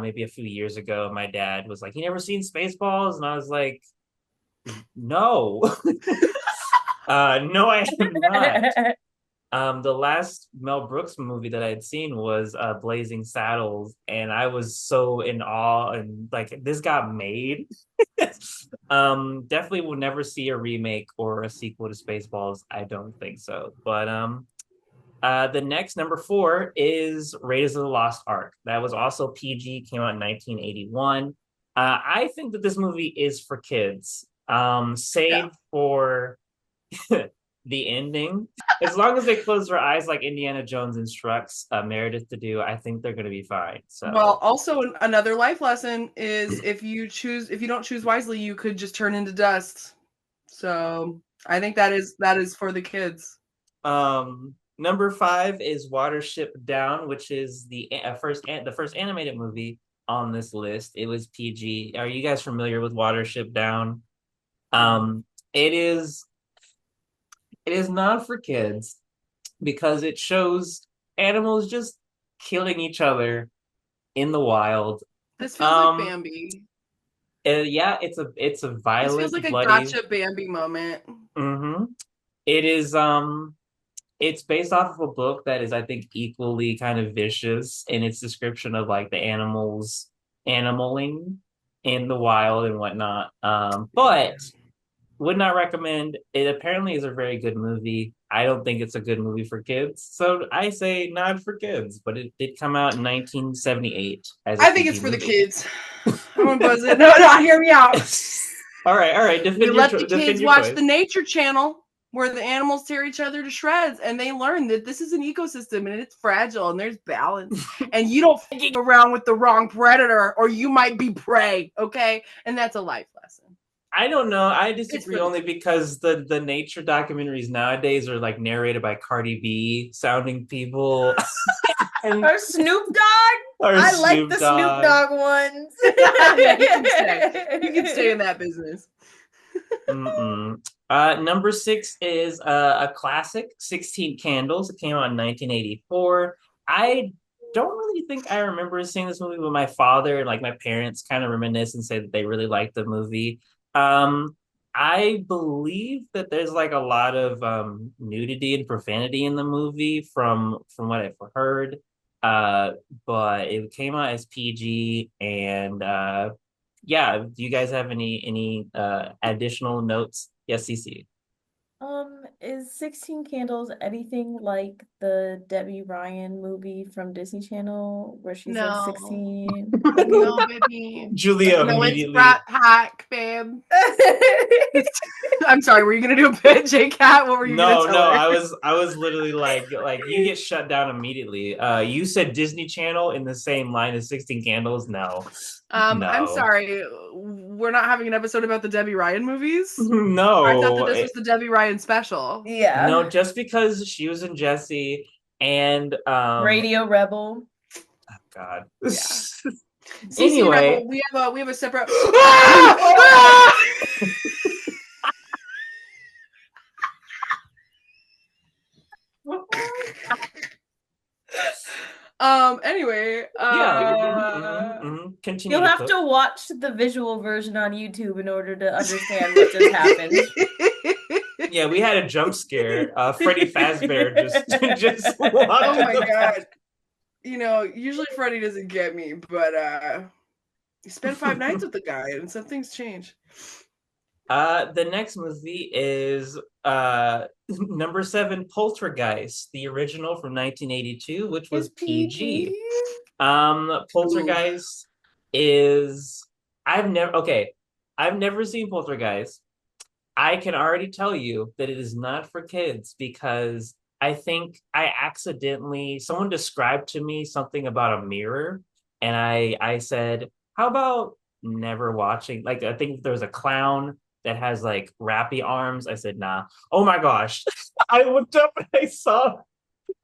maybe a few years ago. My dad was like, "You never seen Spaceballs?" And I was like, "No." No, I have not. The last Mel Brooks movie that I had seen was Blazing Saddles, and I was so in awe and this got made. Definitely will never see a remake or a sequel to Spaceballs. I don't think so. But The next number 4 is Raiders of the Lost Ark. That was also PG, came out in 1981. I think that this movie is for kids. Save for the ending. As long as they close their eyes like Indiana Jones instructs Meredith to do, I think they're going to be fine. So, well, also another life lesson is if you don't choose wisely, you could just turn into dust. So I think that is for the kids. number 5 is Watership Down, which is the first animated movie on this list. It was PG. Are you guys familiar with Watership Down? It is not for kids because it shows animals just killing each other in the wild. This feels like Bambi. Yeah, it's a violent, this feels like bloody... a gotcha Bambi moment. Mm-hmm. It is it's based off of a book that is, I think, equally kind of vicious in its description of like the animals animaling in the wild and whatnot. But would not recommend. It apparently is a very good movie. I don't think it's a good movie for kids. So I say not for kids, but it did come out in 1978 as I think it's for movie. the kids. I'm gonna buzz it. No, hear me out. All right. You let the kids watch the Nature Channel where the animals tear each other to shreds and they learn that this is an ecosystem and it's fragile and there's balance and you don't f*** around with the wrong predator or you might be prey, okay? And that's a life lesson. I don't know. I disagree only because the nature documentaries nowadays are like narrated by Cardi B sounding people. Or Snoop Dogg? I like the Snoop Dogg ones. Yeah, you can stay in that business. Number 6 is a classic, 16 Candles. It came out in 1984. I don't really think I remember seeing this movie, but my father and like my parents kind of reminisce and say that they really liked the movie. I believe that there's like a lot of nudity and profanity in the movie from what I've heard. But it came out as PG and yeah, do you guys have any additional notes? Yes, Cece. Is 16 Candles anything like the Debbie Ryan movie from Disney Channel where she's like 16? Okay. No, baby. Julia immediately. It's Rat Pack, babe. I'm sorry, were you gonna do a bit, JCAT? What were you gonna tell her? I was literally like you get shut down immediately. You said Disney Channel in the same line as 16 Candles. No. No. I'm sorry. We're not having an episode about the Debbie Ryan movies? No. I thought that this was the Debbie Ryan special. Yeah. No, just because she was in Jessie and Radio Rebel. Oh God. Yeah. Anyway, Rebel, we have a separate anyway, continue. You'll have to watch the visual version on YouTube in order to understand what just happened. Yeah, we had a jump scare. Freddy Fazbear just oh my God. You know, usually Freddy doesn't get me, but you spend 5 nights with the guy and some things change. The next movie is number 7, Poltergeist, the original from 1982, which was PG. Poltergeist is I've never seen Poltergeist. I can already tell you that it is not for kids because I think someone described to me something about a mirror and I said, how about never watching? Like, I think there was a clown that has like wrappy arms. I said, nah. Oh my gosh. I looked up and I saw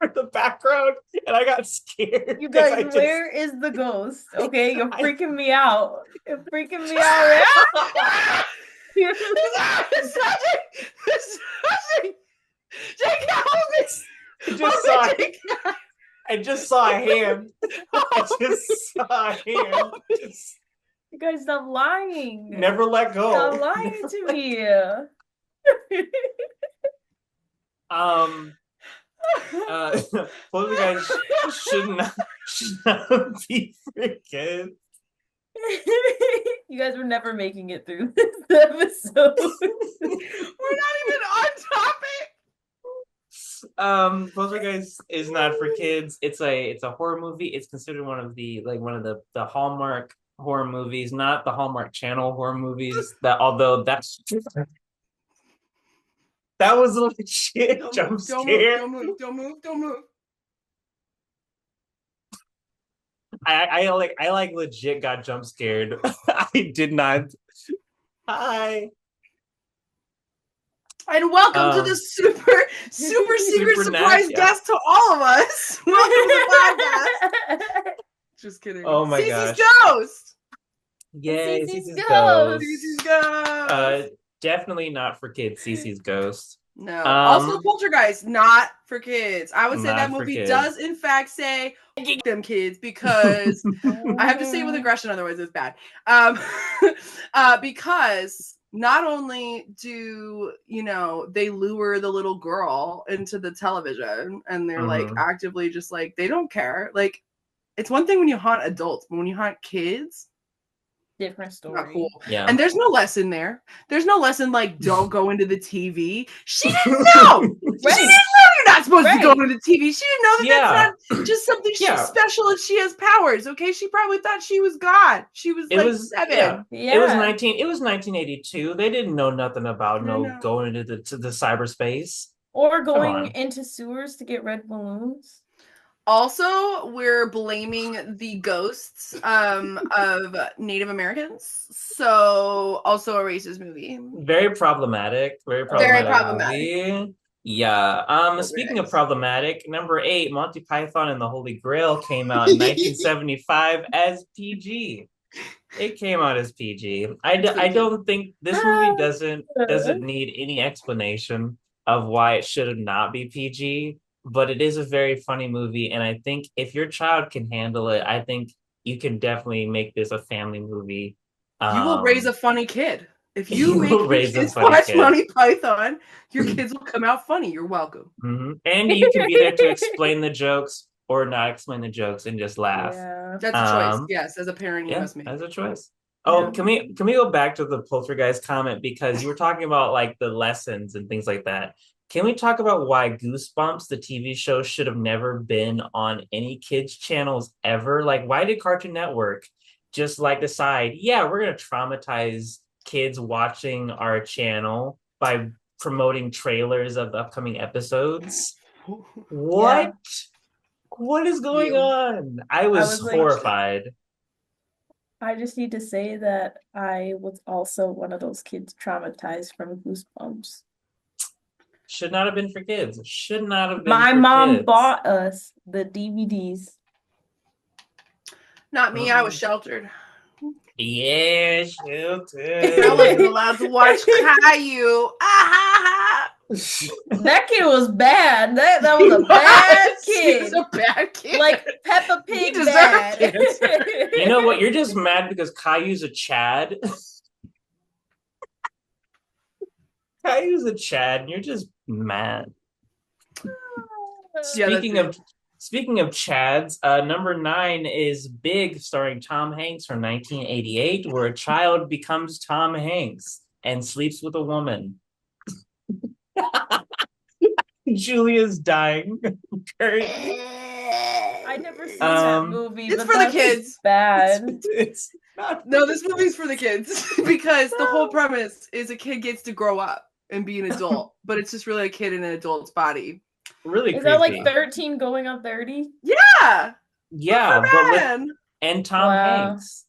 the background and I got scared. You guys, where is the ghost? Okay, you're freaking me out. You're freaking me out. I just saw a hand. You guys, stop lying. Never let go. Stop lying to me. Poltergeist should not be for kids. You guys were never making it through this episode. We're not even on topic. Poltergeist is not for kids. It's a horror movie. It's considered one of the Hallmark horror movies, not the Hallmark Channel horror movies. That although that was a legit jump scare. Don't move. I like legit got jump scared. I did not. Hi. And welcome to the super secret surprise guest to all of us. Welcome to the podcast. Just kidding. Oh my gosh. Cece's ghost. Yay, Cece's Cece's ghost. Cece's ghost. Definitely not for kids. Cece's ghost. No. Also, Poltergeist, not for kids. I would say Not that for movie kids. does, in fact, say them kids because I have to say it with aggression, otherwise it's bad. Because not only do they lure the little girl into the television, and they're like actively just like they don't care. Like, it's one thing when you haunt adults, but when you haunt kids, different story. not cool. Yeah. And there's no lesson there. There's no lesson like don't go into the TV. She didn't know. She didn't know you're not supposed to go into the TV. She didn't know that that's not just something she's special and she has powers. Okay, she probably thought she was God. She was 7. Yeah. It was 1982. They didn't know nothing about going into the cyberspace or going into sewers to get red balloons. Also, we're blaming the ghosts of Native Americans. So, also a racist movie. Very problematic. Very problematic. Movie. Yeah. Speaking of problematic, number 8, Monty Python and the Holy Grail came out in 1975 as PG. It came out as PG. I don't think this movie doesn't need any explanation of why it should not be PG. But it is a very funny movie, and I think if your child can handle it, I think you can definitely make this a family movie. You will raise a funny kid. If you make your kids watch Monty Python, your kids will come out funny. You're welcome. Mm-hmm. And you can be there to explain the jokes or not explain the jokes and just laugh. Yeah. That's a choice. Yes, as a parent, you must make. As a choice. Oh, can we go back to the Poltergeist comment, because you were talking about like the lessons and things like that. Can we talk about why Goosebumps, the TV show, should have never been on any kids' channels ever? Like, why did Cartoon Network just like decide, we're going to traumatize kids watching our channel by promoting trailers of the upcoming episodes? What? Yeah. What is going on? I was horrified. I just need to say that I was also one of those kids traumatized from Goosebumps. Should not have been for kids. Should not have been My for mom kids. bought us the DVDs. Not me. I was sheltered. Yeah, sheltered. I wasn't allowed to watch Caillou. That kid was bad. That was a bad kid. He was a bad kid. Like Peppa Pig bad. You know what? You're just mad because Caillou's a Chad. Caillou's a Chad, and you're just mad. Speaking of Chads, number 9 is Big, starring Tom Hanks from 1988, where a child becomes Tom Hanks and sleeps with a woman. Julia's dying. I never seen that movie. It's for the kids. Bad. It's not. No, this movie's for the kids because the whole premise is a kid gets to grow up and be an adult, but it's just really a kid in an adult's body. Really is creepy. That like 13 going on 30? Yeah. And Tom Hanks.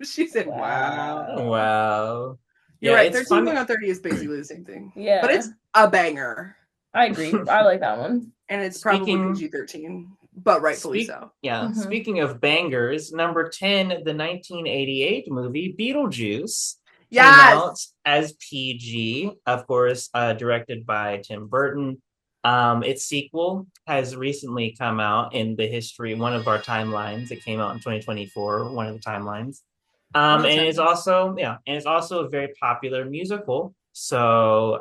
She said, "Wow, wow." You're right. 13 going on 30 is basically the same thing. Yeah, but it's a banger. I agree. I like that one, and it's probably PG-13, but rightfully so. Yeah. Mm-hmm. Speaking of bangers, number 10, the 1988 movie Beetlejuice. Came out as PG, of course, directed by Tim Burton. Its sequel has recently come out in the history, one of our timelines. It came out in 2024, one of the timelines. And it's also a very popular musical. So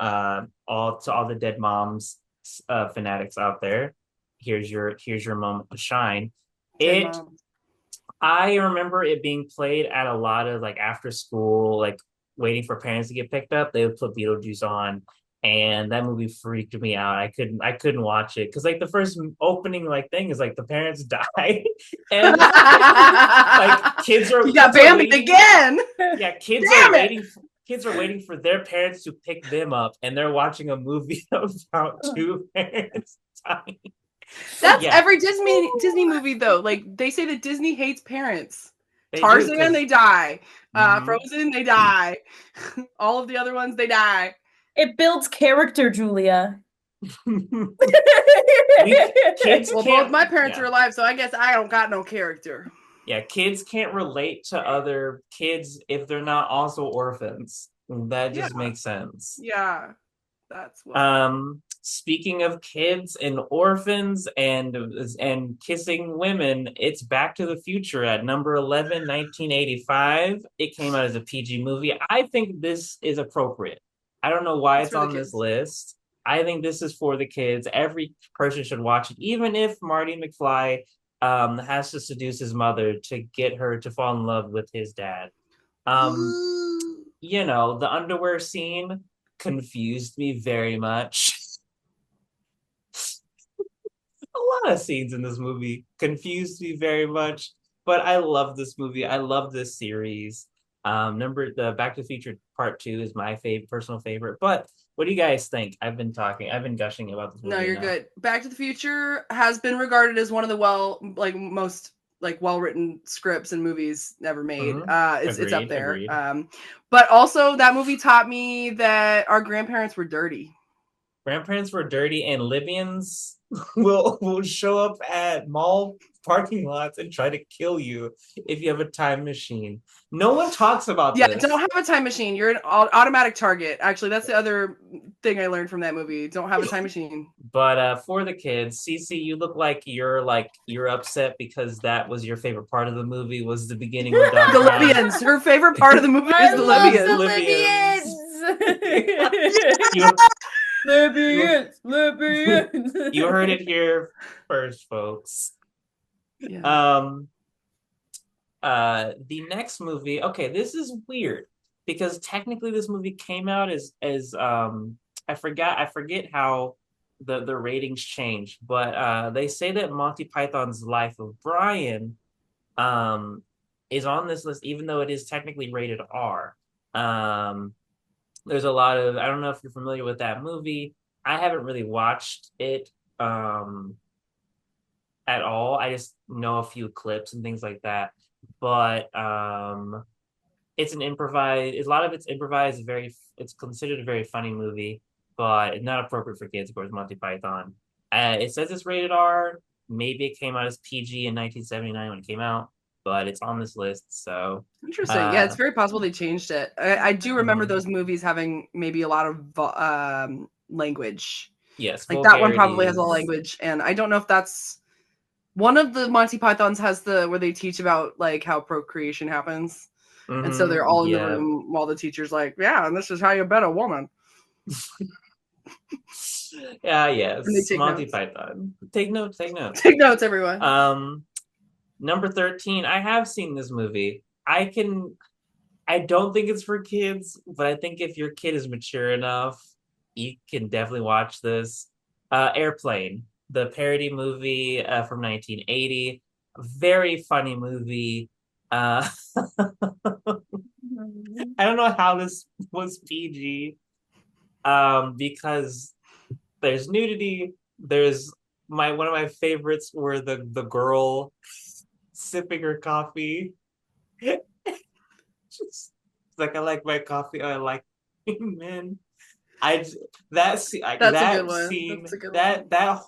all the Dead Moms fanatics out there, here's your moment to shine. I remember it being played at a lot of like after school, like waiting for parents to get picked up. They would put Beetlejuice on, and that movie freaked me out. I couldn't watch it because like the first opening like thing is like the parents die, and like kids are You got kids are Bambi waiting, again. yeah, kids Damn are it. waiting. Kids are waiting for their parents to pick them up, and they're watching a movie about two parents dying. That's Yeah. every Disney movie though. Like they say that Disney hates parents. They do, Tarzan, 'cause- they die. Mhm. Frozen, they die. All of the other ones, they die. It builds character, Julia. Kids Well, can't. both my parents Yeah. are alive, so I guess I don't got no character. Yeah, kids can't relate to other kids if they're not also orphans. That just Yeah. makes sense. Yeah, that's what. Speaking of kids and orphans and kissing women, it's Back to the Future at number 11, 1985. It came out as a PG movie. I think this is appropriate. I don't know why It's it's for the on this kids. list. I think this is for the kids. Every person should watch it, even if Marty McFly has to seduce his mother to get her to fall in love with his dad. You know, the underwear scene confused me very much. A lot of scenes in this movie confused me very much, but I love this movie. I love this series. The Back to the Future Part 2 is my personal favorite. But what do you guys think? I've been gushing about this movie. No, you're enough. good. Back to the Future has been regarded as one of the most well-written scripts and movies ever made. It's up there. Agreed. But also that movie taught me that our grandparents were dirty. Grandparents were dirty, and Libyans will show up at mall parking lots and try to kill you if you have a time machine. No one talks about Yeah, this. don't have a time machine. You're an automatic target. Actually, that's the other thing I learned from that movie. Don't have a time machine. But for the kids, Cece, you look like you're upset because that was your favorite part of the movie, was the beginning with Doc The Brown. Libyans. Her favorite part of the movie is the Libyans. Libyans. You heard it here first, folks. Yeah. The next movie, okay, this is weird because technically this movie came out as I forget how the ratings changed, but they say that Monty Python's Life of Brian is on this list even though it is technically rated R. There's a lot of, I don't know if you're familiar with that movie. I haven't really watched it at all. I just know a few clips and things like that. But it's an improvised, a lot of it's improvised, it's considered a very funny movie, but it's not appropriate for kids, of course, Monty Python. It says it's rated R. Maybe it came out as PG in 1979 when it came out, but it's on this list, so. Interesting. Yeah, it's very possible they changed it. I do remember those movies having maybe a lot of language. Yes, like that one probably has a language, and I don't know if that's one of the Monty Pythons has where they teach about like how procreation happens, and so they're all in the room while the teacher's like, "Yeah, and this is how you bet a woman." Yes, Monty notes. Python. Take notes, Take notes, everyone. Number 13. I have seen this movie. I don't think it's for kids, but I think if your kid is mature enough, you can definitely watch this. Airplane, the parody movie from 1980. Very funny movie. I don't know how this was PG. Because there's nudity. There's one of my favorites were the girl sipping her coffee. Just like, I like my coffee. I like men. That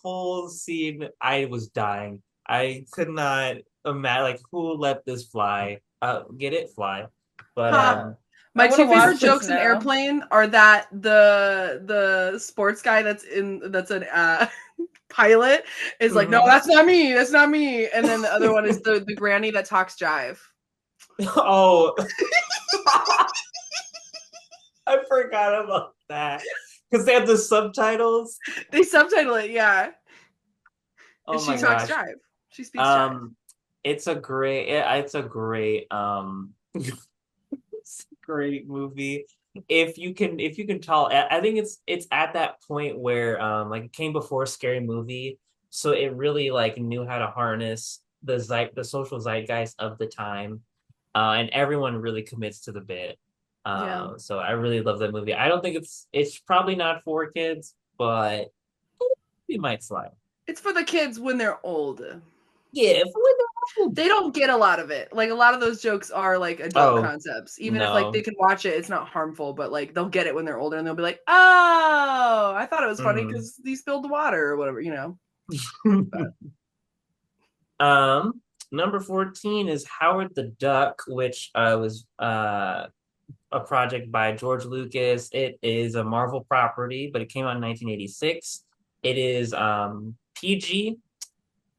whole scene, I was dying. I could not imagine, like, who let this fly. Get it, fly. But my two favorite jokes in Airplane are that the sports guy that's an pilot is like, "No, that's not me, and then the other one is the granny that talks jive. Oh, I forgot about that because they have the subtitles. They subtitle it, yeah. Oh and my she gosh. talks jive. She speaks jive. It's a great great movie. if you can tell, I think it's at that point where like it came before Scary Movie, so it really like knew how to harness the social zeitgeist of the time, and everyone really commits to the bit. Yeah. So I really love that movie. I don't think it's probably not for kids, but it might slide. It's for the kids when they're old. Yeah, They don't get a lot of it. Like a lot of those jokes are like adult oh concepts. Even if like no. they can watch it, it's not harmful, but like they'll get it when they're older and they'll be like, "Oh, I thought it was funny Mhm. because he spilled the water or whatever," you know. But Number 14 is Howard the Duck, which was a project by George Lucas. It is a Marvel property, but it came out in 1986. It is PG.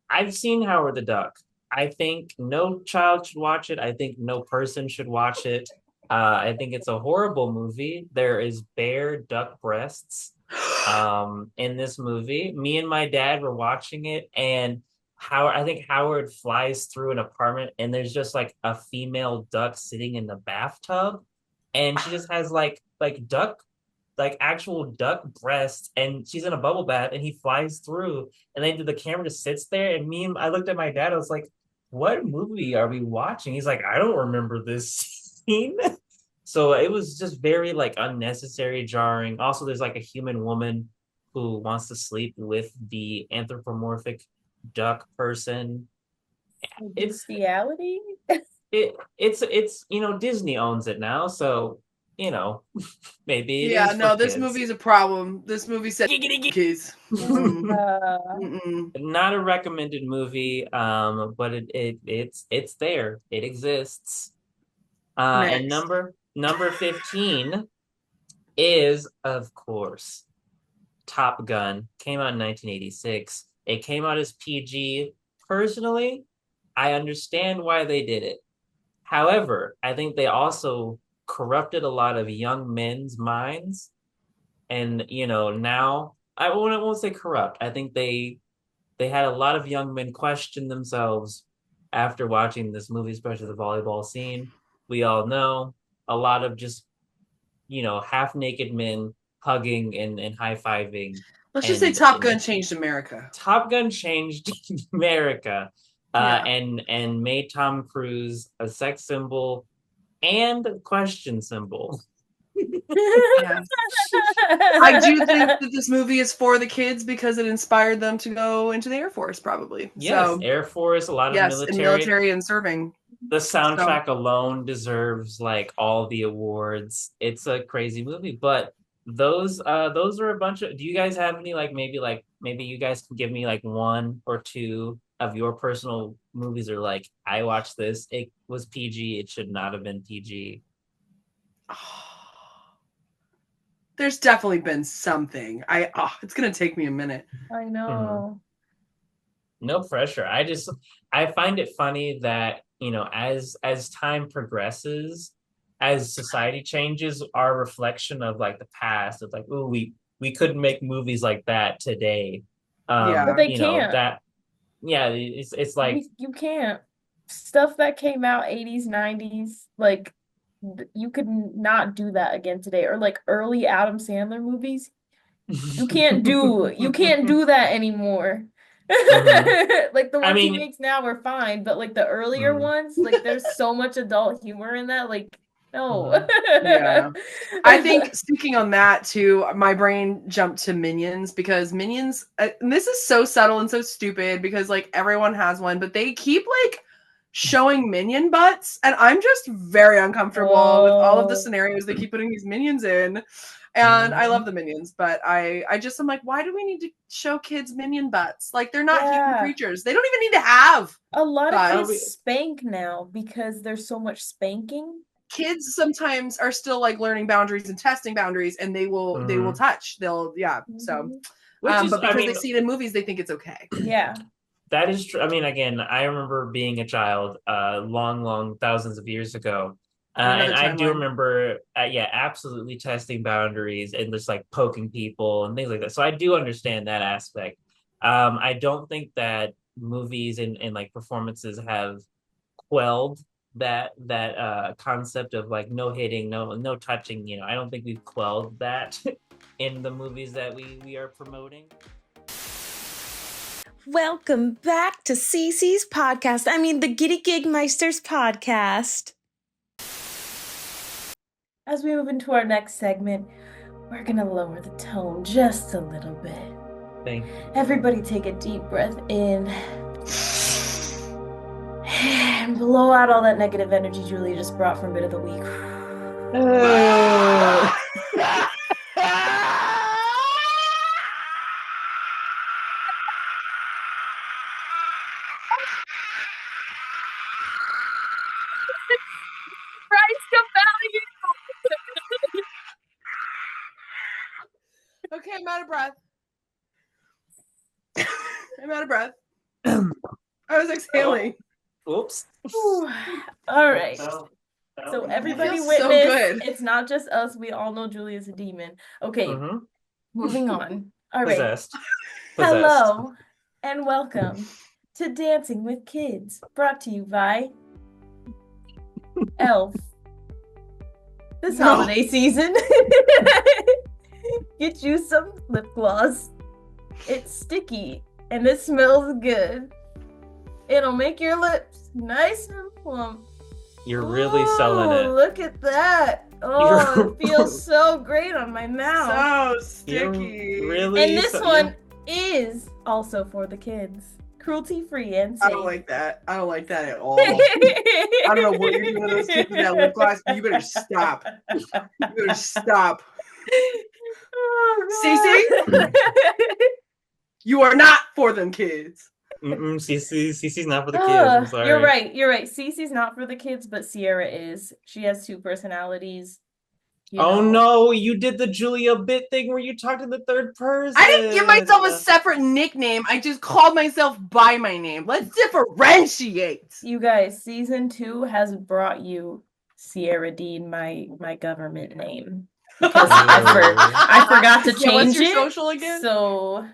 I've seen Howard the Duck. I think no child should watch it. I think no person should watch it. I think it's a horrible movie. There is bare duck breasts in this movie. Me and my dad were watching it, and I think Howard flies through an apartment, and there's just like a female duck sitting in the bathtub, and she just has like actual duck breasts, and she's in a bubble bath, and he flies through, and then the camera just sits there, and I looked at my dad, I was like, "What movie are we watching?" He's like, "I don't remember this scene." So it was just very like unnecessary, jarring. Also, there's like a human woman who wants to sleep with the anthropomorphic duck person. It's Bestiality? it's Disney owns it now, so maybe it yeah, is for no, this kids. movie's a problem. This movie said kids. Not a recommended movie, but it's there. It exists. And Next. number 15 is, of course, Top Gun. Came out in 1986. It came out as PG. Personally, I understand why they did it. However, I think they also corrupted a lot of young men's minds. And now I won't say corrupt. I think they had a lot of young men question themselves after watching this movie, especially the volleyball scene. We all know a lot of just half naked men hugging and high fiving, Let's just say and, Top and Gun changed America. Top Gun changed America, Yeah. and made Tom Cruise a sex symbol and a question symbol. Yes. I do think that this movie is for the kids because it inspired them to go into the Air Force, probably. Yes, So, Air Force, a lot of yes, in military. military and serving. The So, soundtrack alone deserves like all the awards. It's a crazy movie, but those are a bunch of. Do you guys have any maybe you guys can give me like one or two of your personal movies, or like I watched this, it was PG, it should not have been PG. there's definitely been something. It's gonna take me a minute. I Mhm. know. No pressure. I find it funny that, as time progresses, as society changes, our reflection of like the past of like, oh, we couldn't make movies like that today. But Yeah. they can't. That yeah, it's like You can't. Stuff that came out 80s, 90s, like you could not do that again today. Or like early Adam Sandler movies. You can't do that anymore. Mhm. Like the I ones he mean, makes now are fine, but like the earlier mhm, ones, like there's so much adult humor in that, like no. mhm, Yeah. I think speaking on that too, my brain jumped to Minions because Minions, and this is so subtle and so stupid because like everyone has one, but they keep like showing minion butts, and I'm just very uncomfortable with all of the Oh, scenarios they keep putting these minions in. And I love mhm. the minions, but I just I'm like, why do we need to show kids minion butts? Like they're not human yeah. creatures. They don't even need to have A lot of Oh, butts. kids spank now because there's so much spanking. Kids sometimes are still like learning boundaries and testing boundaries, and they will mhm. touch. They'll yeah. So Mhm. Which is, but I because they mean, see it in movies, they think it's okay. Yeah. that is true. I mean, again, I remember being a child, long, long thousands of years ago, In and another I do timeline. remember, yeah, absolutely testing boundaries and just like poking people and things like that. So I do understand that aspect. I don't think that movies and like performances have quelled that concept of like no hitting, no touching. You know, I don't think we've quelled that in the movies that we are promoting. Welcome back to Cece's podcast. I mean, the Giddy Gigmeisters podcast. As we move into our next segment, we're going to lower the tone just a little bit. Thank you. Everybody take a deep breath in. And blow out all that negative energy Julie just brought from Bit of the Week. Okay, I'm out of breath. I'm out of breath. I was exhaling. Oops. All right. So everybody feels witness, so good. it's not just us. We all know Julie is a demon. Okay, moving on. All right. Possessed. Hello and welcome to Dancing with Kids, brought to you by Elf. This holiday season, get you some lip gloss. It's sticky and it smells good. It'll make your lips nice and plump. You're really selling it. Look at that. Oh, it feels so great on my mouth. So sticky. Really? And this one is also for the kids. Cruelty-free and safe. I don't like that. I don't like that at all. I don't know what you're doing with those kids with that lip gloss, but you better stop. You better stop. Oh, Cece? You are not for them kids. Cece's not for the kids. I'm sorry. You're right. Cece's not for the kids, but Sierra is. She has two personalities. Oh no, you did the Julia bit thing where you talked in the third person. I didn't give myself a separate nickname. I just called myself by my name. Let's differentiate. You guys, season 2 has brought you Sierra Dean, my government name. Because I forgot to change what's your it. social again? So,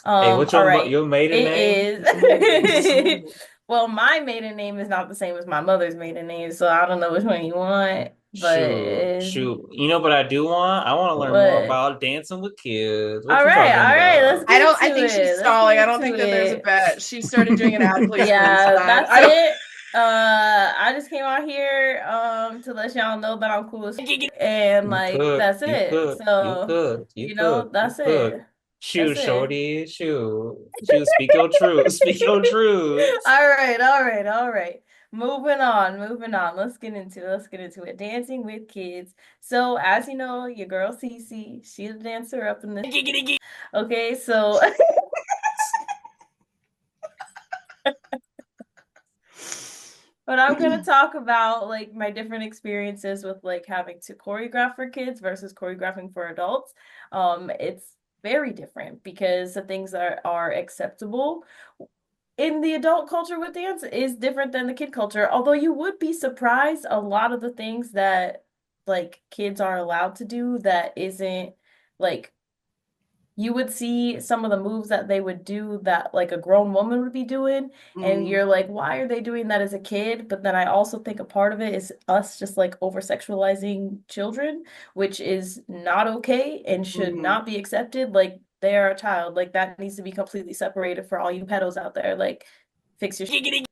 hey, what's your maiden name? It is. Well, my maiden name is not the same as my mother's maiden name, so I don't know which one you want. But shoot. You know what I do want? I want to learn more about dancing with kids. What all right. Let's get I think she's stalling. I don't think that there's a bet. She started doing an ad placement. Yeah, that's it. I just came out here to let y'all know that I'm cool as and that's it. So you know, that's it. Shoot, shorty, shoot, speak your truth. Speak your truth. All right. Moving on. Let's get into it. Dancing with kids. So as you know, your girl Cece, she's a dancer up in the Okay, so but I'm gonna talk about like my different experiences with like having to choreograph for kids versus choreographing for adults. It's very different because the things that are acceptable in the adult culture with dance is different than the kid culture. Although you would be surprised a lot of the things that like kids are allowed to do that isn't like you would see some of the moves that they would do that like a grown woman would be doing and you're like, why are they doing that as a kid? But then I also think a part of it is us just like over sexualizing children, which is not okay and should not be accepted. Like they are a child, like that needs to be completely separated for all you pedos out there. Like fix your shit.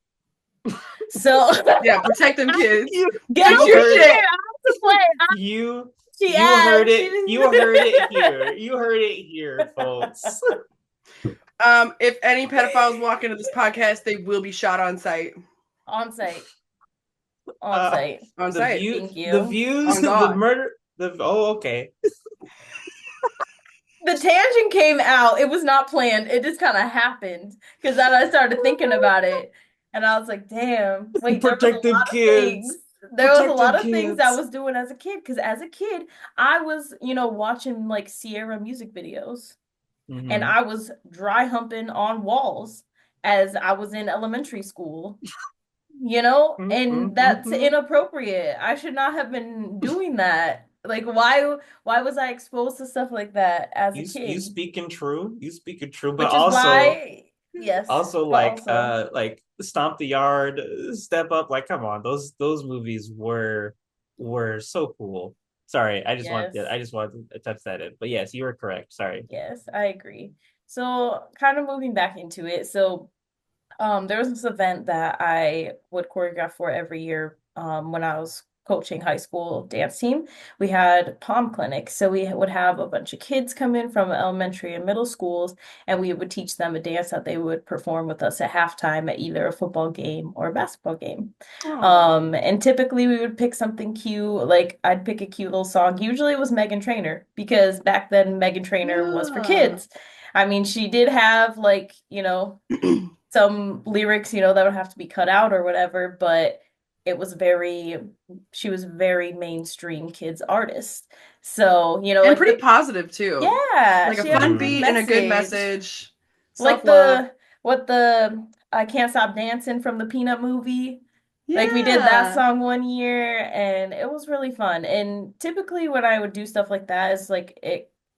So yeah, protect them kids. Get your shit. I have to play. You heard it. You heard it here. You heard it here, folks. If any pedophiles walk into this podcast, they will be shot on site. On site. Thank you. The views, the murder. Okay. The tangent came out. It was not planned. It just kind of happened because then I started thinking about it, and I was like, "Damn, wait, protect them kids." There was a lot of things I was doing as a kid because as a kid, I was, watching like Sierra music videos and I was dry humping on walls as I was in elementary school, and that's inappropriate. I should not have been doing that. Like, why was I exposed to stuff like that as a kid? You speaking true, but which also, is why, yes. also Stomp the Yard, Step Up. Like, come on, those movies were so cool. Sorry, Yes. I just wanted to touch that in. But yes, you were correct. Sorry. Yes, I agree. So kind of moving back into it. So there was this event that I would choreograph for every year when I was coaching high school dance team. We had pom clinic. So we would have a bunch of kids come in from elementary and middle schools, and we would teach them a dance that they would perform with us at halftime at either a football game or a basketball game. Oh. And typically we would pick something cute, like I'd pick a cute little song. Usually it was Megan Trainor because back then Megan Trainor was for Yeah. kids. I mean, she did have like, some lyrics, that would have to be cut out or whatever, but it was she was very mainstream kids artist. So, And like pretty positive too. yeah, Like a she had a fun Mhm. good beat and a good message. message. Like Self-love. the I Can't Stop Dancing from the Peanut movie. Like we did that Yeah. song one year and it was really fun. And typically when I would do stuff like that is like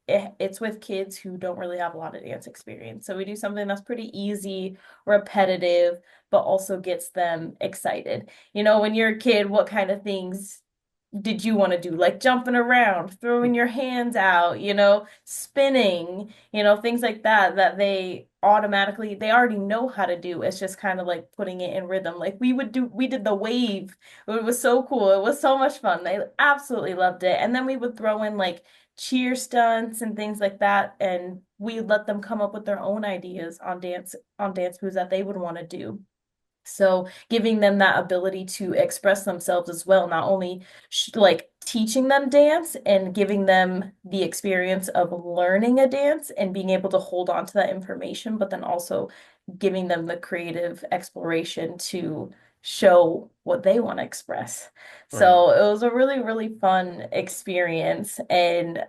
it's with kids who don't really have a lot of dance experience. So we do something that's pretty easy, repetitive, but also gets them excited. When you're a kid, what kind of things did you want to do? Like jumping around, throwing your hands out, spinning, things like that, that they already know how to do. It's just kind of like putting it in rhythm. Like we did the wave. It was so cool. It was so much fun. They absolutely loved it. And then we would throw in like cheer stunts and things like that. And we let them come up with their own ideas on dance moves that they would want to do. So giving them that ability to express themselves as well, not only like teaching them dance and giving them the experience of learning a dance and being able to hold on to that information, but then also giving them the creative exploration to show what they want to express. Right. So it was a really, really fun experience. And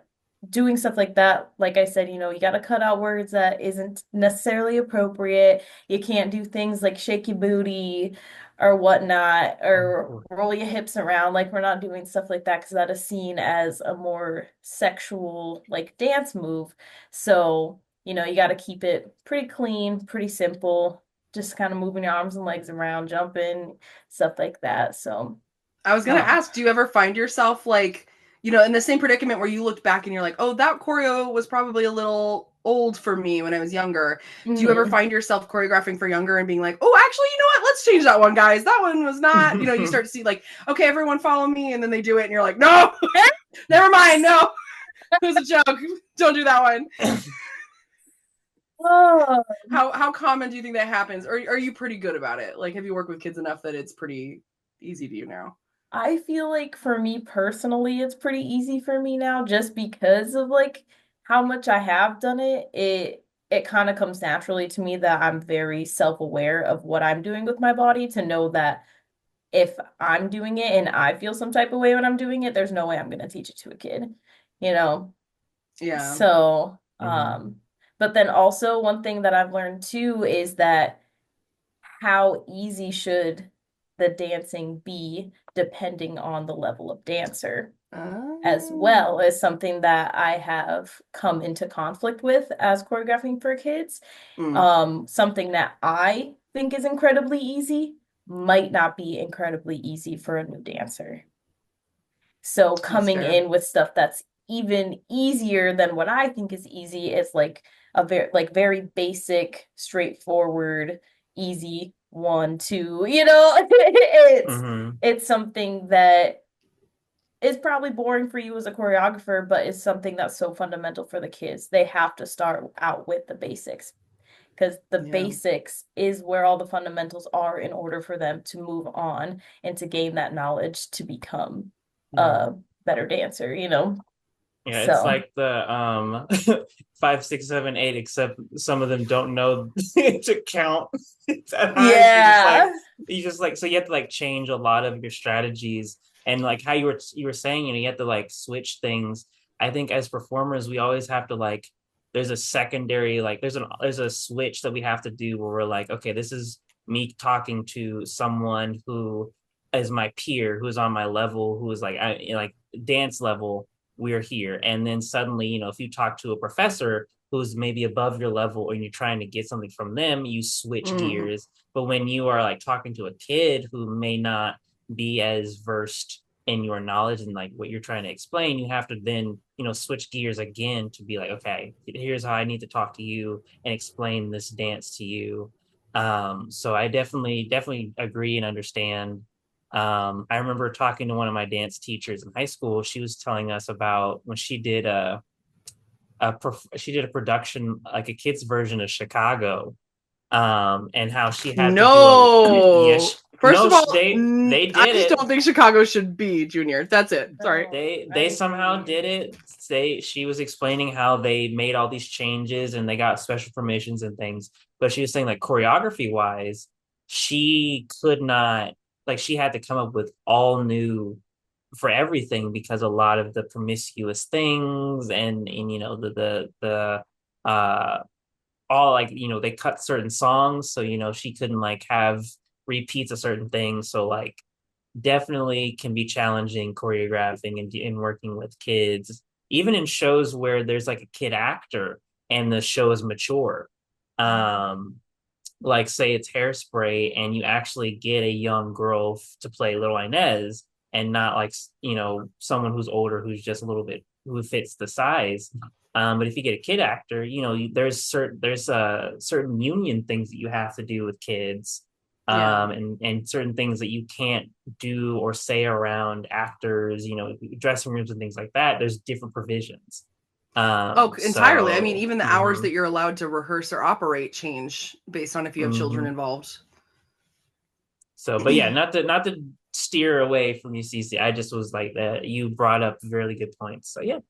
doing stuff like that, like I said, you got to cut out words that isn't necessarily appropriate. You can't do things like shake your booty or whatnot, or Oh, roll your hips around. Like we're not doing stuff like that because that is seen as a more sexual like dance move. So, you got to keep it pretty clean, pretty simple, just kind of moving your arms and legs around, jumping, stuff like that. So, I was gonna um, ask, do you ever find yourself like, in the same predicament where you looked back and you're like, oh, that choreo was probably a little old for me when I was younger. Do you ever mhm. find yourself choreographing for younger and being like, oh, actually, you know what? Let's change that one, guys. That one was not, you start to see like, okay, everyone follow me, and then they do it, and you're like, no, never mind, no, it was a joke. Don't do that one. Oh, How common do you think that happens? Or are you pretty good about it? Like, have you worked with kids enough that it's pretty easy to you now? I feel like for me personally, it's pretty easy for me now just because of like how much I have done it. It kind of comes naturally to me that I'm very self-aware of what I'm doing with my body to know that if I'm doing it and I feel some type of way when I'm doing it, there's no way I'm going to teach it to a kid, you know? Yeah. So, mhm. but then also one thing that I've learned too is that how easy should the dancing be depending on the level of dancer as Oh. well is something that I have come into conflict with as choreographing for kids. Mm, Something that I think is incredibly easy might not be incredibly easy for a new dancer. So that's coming fair. in with stuff that's even easier than what I think is easy is like a very basic, straightforward, easy one, two, it's Mhm. it's something that is probably boring for you as a choreographer, but it's something that's so fundamental for the kids. They have to start out with the basics because the Yeah. basics is where all the fundamentals are in order for them to move on and to gain that knowledge to become Yeah. a better dancer. Yeah, it's So, like the 5, 6, 7, 8, except some of them don't know to count that high. So yeah. you just like so you have to like change a lot of your strategies and like how you were saying, you have to like switch things. I think as performers, we always have to like there's a secondary like there's a switch that we have to do where we're like, okay, this is me talking to someone who is my peer, who is on my level, who is like like dance level we're here. And then suddenly, if you talk to a professor, who's maybe above your level and you're trying to get something from them, you switch gears. But when you are like talking to a kid who may not be as versed in your knowledge and like what you're trying to explain, you have to then, switch gears again to be like, okay, here's how I need to talk to you and explain this dance to you. So I definitely agree and understand. I remember talking to one of my dance teachers in high school. She was telling us about when she did a production, like a kid's version of Chicago, and how she had First of all, they did I just it. don't think Chicago should be junior. That's it. Sorry. They somehow did it. She was explaining how they made all these changes and they got special permissions and things. But she was saying, like, choreography wise, she could not, like, she had to come up with all new for everything because a lot of the promiscuous things and the all, like, they cut certain songs, so she couldn't like have repeats of certain things. So like definitely can be challenging choreographing and working with kids, even in shows where there's like a kid actor and the show is mature. Like say it's Hairspray and you actually get a young girl to play Little Inez and not like someone who's older who's just a little bit who fits the size. But if you get a kid actor, there's certain union things that you have to do with kids, and certain things that you can't do or say around actors, dressing rooms and things like that. There's different provisions. Entirely. I mean, even the hours that you're allowed to rehearse or operate change based on if you have children involved. So, but yeah, not to steer away from you, Cece. I just was like that. You brought up really good points. So yeah.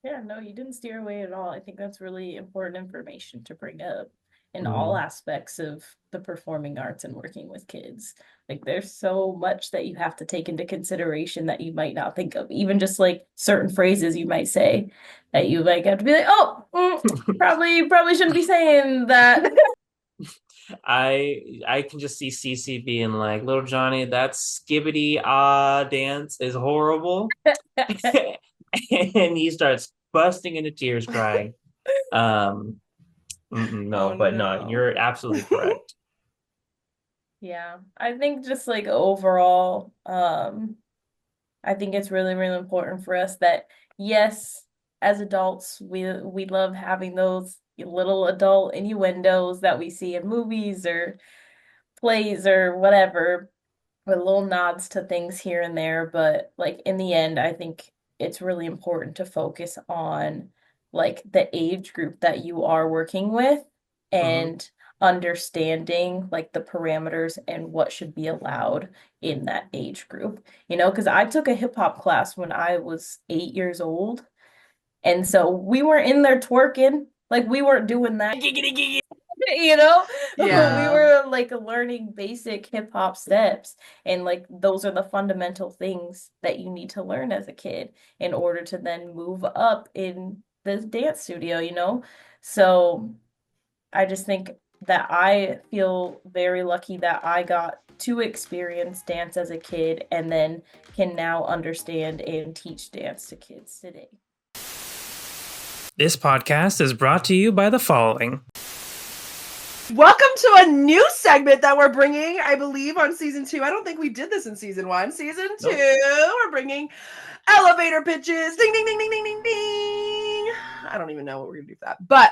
Yeah, no, you didn't steer away at all. I think that's really important information to bring up in all aspects of the performing arts and working with kids. Like there's so much that you have to take into consideration that you might not think of. Even just like certain phrases you might say that you like have to be like, probably shouldn't be saying that. I can just see Cece being like, little Johnny, that skibbity dance is horrible. And he starts busting into tears crying. No, you're absolutely correct. Yeah, I think just like overall, I think it's really, really important for us that yes, as adults, we love having those little adult innuendos that we see in movies or plays or whatever, with little nods to things here and there. But like in the end, I think it's really important to focus on like the age group that you are working with and understanding like the parameters and what should be allowed in that age group. Because I took a hip hop class when I was 8 years old. And so we weren't in there twerking, like we weren't doing that. We were like learning basic hip hop steps, and like those are the fundamental things that you need to learn as a kid in order to then move up in the dance studio. So I just think that I feel very lucky that I got to experience dance as a kid and then can now understand and teach dance to kids today. This podcast is brought to you by the following. Welcome to a new segment that we're bringing, I believe, on season 2. I don't think we did this in season 1. Season 2, we're bringing elevator pitches. Ding, ding, ding, ding, ding, ding, ding. I don't even know what we're going to do for that. But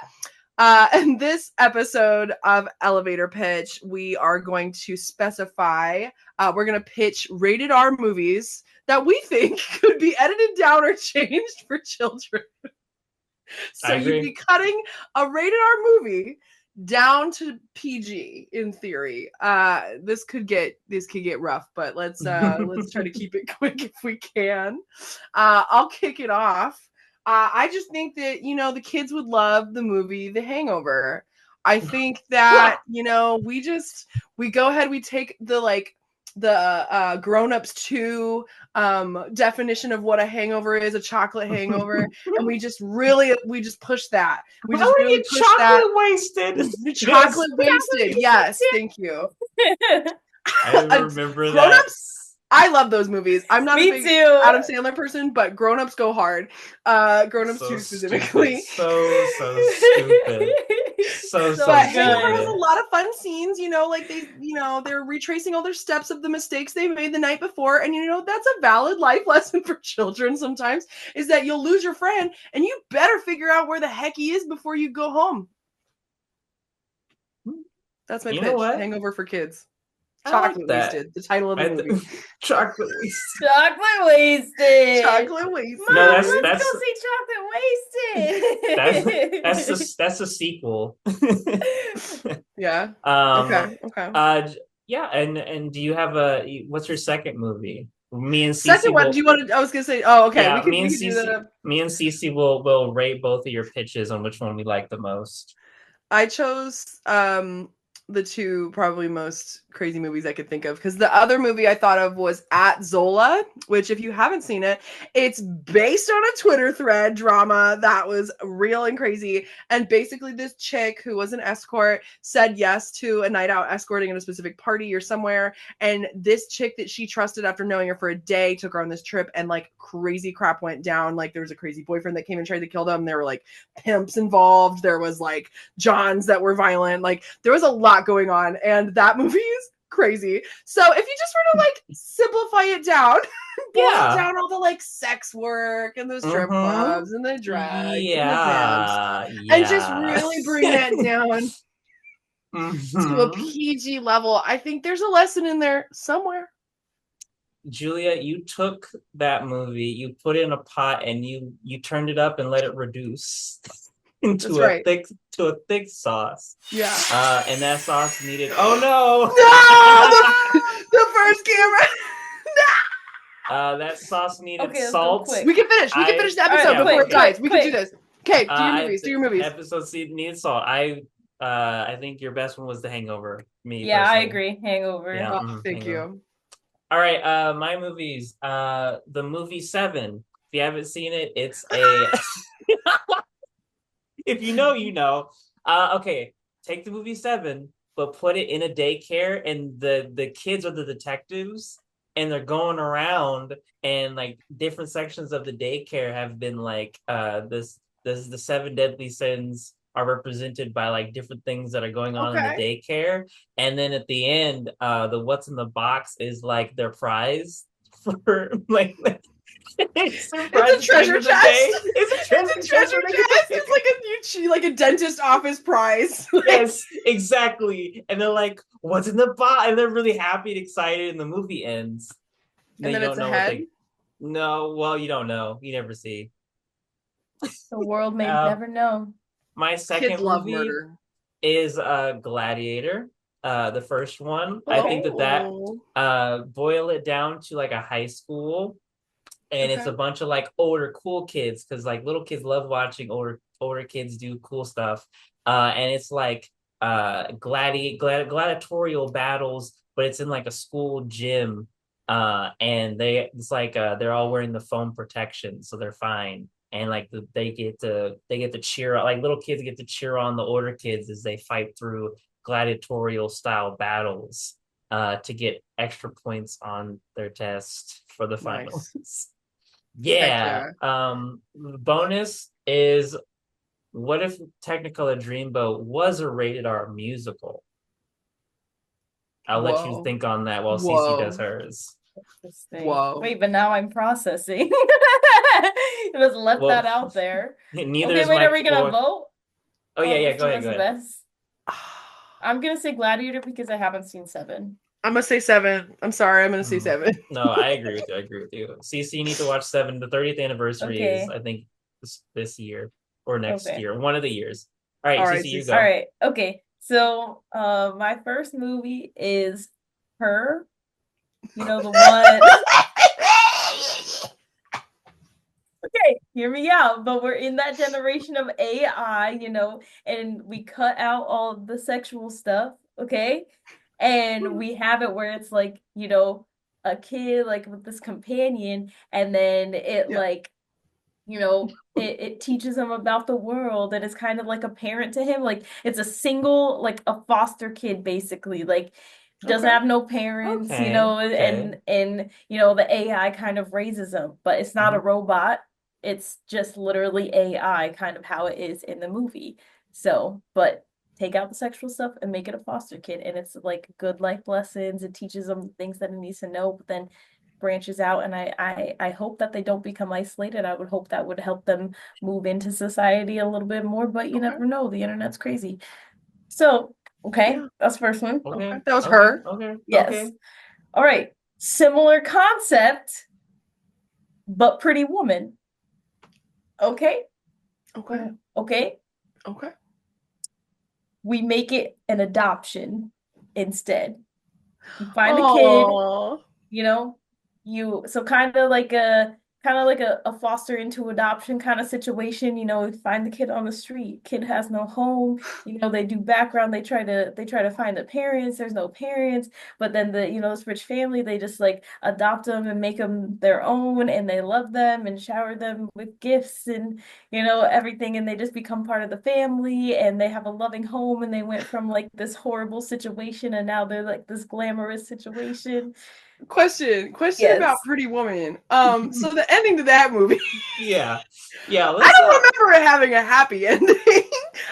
in this episode of Elevator Pitch, we are going to specify, we're going to pitch rated R movies that we think could be edited down or changed for children. So you'd be cutting a rated R movie down to PG in theory. This could get rough, but let's try to keep it quick if we can. I'll kick it off. I just think that the kids would love the movie The Hangover. I think that we go ahead, we take the grown-ups 2 definition of what a hangover is, a chocolate hangover, and we just push that. We just really push that. Chocolate wasted. Yes, thank you. I remember grown-ups, I love those movies. I'm not Me a big too. Adam Sandler person, but Grown Ups go hard. Grown Ups So 2 specifically. stupid. So stupid. So But good. Hangover has a stupid. lot of fun scenes, like they're retracing all their steps of the mistakes they made the night before. And that's a valid life lesson for children sometimes, is that you'll lose your friend and you better figure out where the heck he is before you go home. That's my You pitch. know what? Hangover for kids. I Chocolate like that. Wasted, the title of the movie. Chocolate wasted. Chocolate wasted. Chocolate Wasted. Mom, No, let's that's go see Chocolate Wasted. that's a sequel. Yeah. Um. Okay. Yeah. And do you have what's your second movie? Me and Cece Second one, will. do you want to? I was gonna say. Oh, okay. Yeah, we could me and do that. Cece will rate both of your pitches on which one we like the most. I chose the two probably most crazy movies I could think of, because the other movie I thought of was At Zola, which, if you haven't seen it, it's based on a Twitter thread drama that was real and crazy. And basically this chick who was an escort said yes to a night out escorting at a specific party or somewhere, and this chick that she trusted after knowing her for a day took her on this trip, and like crazy crap went down. Like there was a crazy boyfriend that came and tried to kill them. There were like pimps involved. There was like Johns that were violent. Like there was a lot going on, and that movie is crazy. So if you just were to like simplify it down, boil Yeah. down all the like sex work and the strip clubs and the drugs and the pimps, and just really bring that down to a PG level, I think there's a lesson in there somewhere. Julia, you took that movie, you put it in a pot, and you turned it up and let it reduce into a thick sauce. Yeah. And that sauce needed. Oh no! No, the first camera. That sauce needed Okay, let's go salt. quick. We can finish the episode Alright, before quick, it dies. quick, We can do quick. this. Okay, do your movies. Episode needed salt. I think your best one was The Hangover. Me, Yeah, personally. I agree. Hangover. Yeah. Thank you. All right, my movies. The movie Seven. If you haven't seen it, it's a. If you know, you know. Okay, take the movie Seven, but put it in a daycare, and the kids are the detectives, and they're going around, and like different sections of the daycare have been like this the seven deadly sins are represented by like different things that are going on in the daycare, and then at the end, the what's in the box is like their prize for like. It's a treasure chest. It's a treasure chest. It's like a dentist office prize. Yes, exactly. And they're like, "What's in the box?" And they're really happy and excited. And the movie ends. And then it's a head. No, well, you don't know. You never see. The world may never know. My second Kids love movie murder. is Gladiator. The first one. I think that boil it down to like a high school. And it's a bunch of like older cool kids, because like little kids love watching older kids do cool stuff. And it's like gladiatorial battles, but it's in like a school gym. And they're all wearing the foam protection, so they're fine. And like they get to cheer, like little kids get to cheer on the older kids as they fight through gladiatorial style battles to get extra points on their test for the finals. Nice. Yeah. Bonus is, what if Technicolor Dreamboat was a rated R musical? I'll let you think on that while Cece does hers. Whoa. Wait, but now I'm processing. Just left that out there. Neither okay, wait, are we gonna vote? Oh yeah, go ahead. I'm gonna say Gladiator because I haven't seen Seven. I'm gonna say Seven. I'm sorry, I'm gonna say Seven. No, I agree with you. Cece, you need to watch Seven. The 30th anniversary is, I think, this year or next year, one of the years. All right, Cece, you go. All right, okay. So, my first movie is Her. You know, the one. Okay, hear me out. But we're in that generation of AI, and we cut out all the sexual stuff. Okay. And we have it where it's like, a kid like with this companion, and then it like, it teaches him about the world, and it's kind of like a parent to him. Like it's a single, like a foster kid, basically. Like doesn't have no parents, Okay, and the AI kind of raises him, but it's not a robot. It's just literally AI, kind of how it is in the movie. So, but take out the sexual stuff and make it a foster kid, and it's like good life lessons. It teaches them things that it needs to know, but then branches out. And I hope that they don't become isolated. I would hope that would help them move into society a little bit more, but you never know. The internet's crazy. So, okay, that's the first one. Okay. That was her. Okay. Yes. Okay. All right. Similar concept, but Pretty Woman. Okay. Okay. Okay. Okay. We make it an adoption instead. You find a kid, so kind of like a foster into adoption kind of situation. Find the kid on the street. Kid has no home. They do background. They try to find the parents. There's no parents, but then this rich family, they just like adopt them and make them their own, and they love them and shower them with gifts and everything, and they just become part of the family, and they have a loving home, and they went from like this horrible situation, and now they're like this glamorous situation. Question Yes. about Pretty Woman. So the ending to that movie. Yeah. I don't remember it having a happy ending.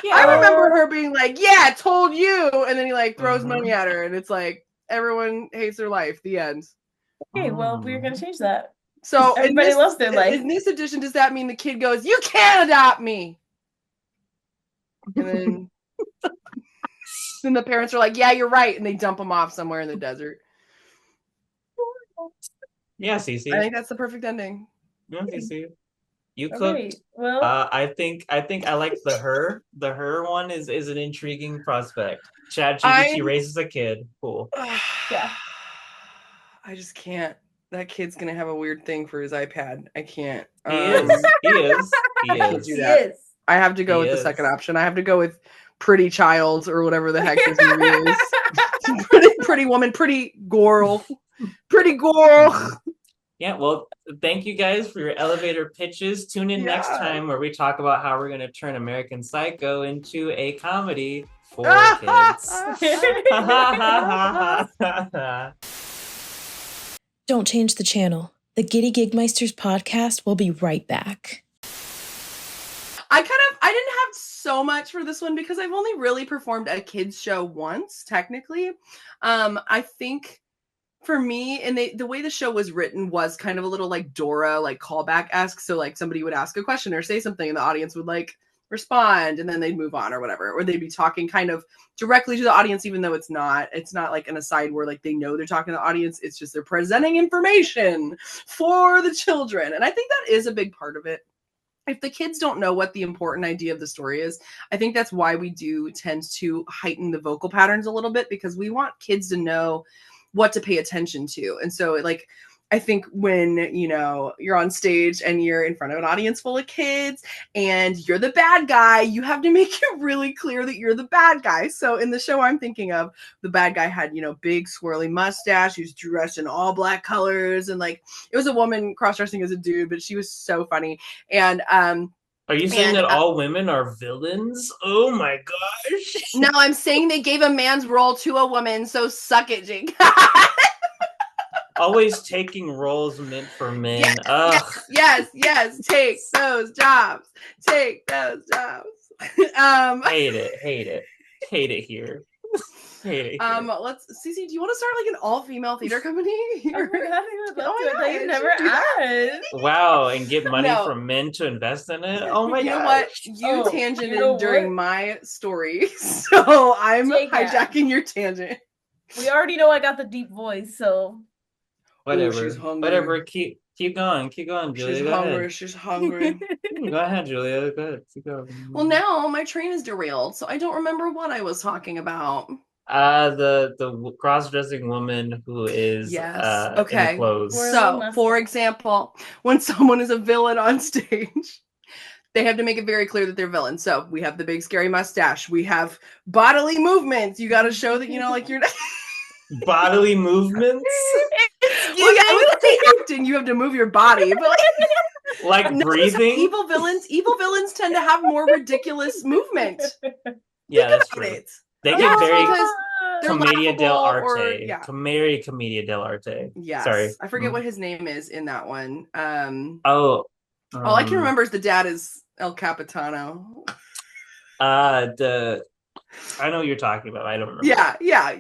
Yeah. I remember her being like, "Yeah, I told you," and then he like throws money at her, and it's like everyone hates their life. The end. Okay, well, we're gonna change that. So everybody loves their life. In this edition, does that mean the kid goes, "You can't adopt me"? And then the parents are like, "Yeah, you're right," and they dump him off somewhere in the desert. Yeah, Cece. I think that's the perfect ending. Yeah, Cece. You cooked. Okay, well, I think I like the her. The her one is an intriguing prospect. ChatGPT raises a kid. Cool. Yeah. I just can't. That kid's gonna have a weird thing for his iPad. I can't. He is. He is. I have to go with the second option. I have to go with Pretty Child or whatever the heck this movie is. Pretty Woman, Pretty Girl. Pretty Girl. Yeah, well, thank you guys for your elevator pitches. Tune in next time where we talk about how we're going to turn American Psycho into a comedy for kids. Don't change the channel. The Giddy Gigmeisters podcast will be right back. I didn't have so much for this one because I've only really performed a kids show once, technically. I think for me, and the way the show was written was kind of a little like Dora, like callback-esque. So like somebody would ask a question or say something and the audience would like respond and then they'd move on or whatever. Or they'd be talking kind of directly to the audience, even though it's not like an aside where like they know they're talking to the audience. It's just they're presenting information for the children. And I think that is a big part of it. If the kids don't know what the important idea of the story is, I think that's why we do tend to heighten the vocal patterns a little bit, because we want kids to know what to pay attention to. And so like, I think when, you're on stage and you're in front of an audience full of kids and you're the bad guy, you have to make it really clear that you're the bad guy. So in the show I'm thinking of, the bad guy had, big swirly mustache. He was dressed in all black colors. And like, it was a woman cross-dressing as a dude, but she was so funny. And, are you saying that all women are villains? Oh my gosh. No, I'm saying they gave a man's role to a woman, so suck it, Jake. Always taking roles meant for men. Yes. Take those jobs. Hate it here. Cece, do you want to start like an all-female theater company? Oh my God, I would love to. You've never asked. Wow, and get money from men to invest in it? Oh my God. You know what? You tangented during my story, so I'm hijacking your tangent. We already know I got the deep voice, so whatever. She's hungry. Whatever. Keep going, Julia. She's hungry. Go ahead, Julia. Go ahead. Keep going. Well, now my train is derailed, so I don't remember what I was talking about. The cross-dressing woman who is in clothes. So, for example, when someone is a villain on stage, they have to make it very clear that they're villains. So we have the big scary mustache. We have bodily movements. You got to show that like you're bodily movements. Well, yeah, I would say acting. You have to move your body, but like breathing. Evil villains tend to have more ridiculous movement. Yeah, that's true. They get very Commedia laughable dell'arte. yeah. Commedia dell'arte. Yes. Sorry. I forget what his name is in that one. Oh. All I can remember is the dad is El Capitano. I know what you're talking about. I don't remember. Yeah.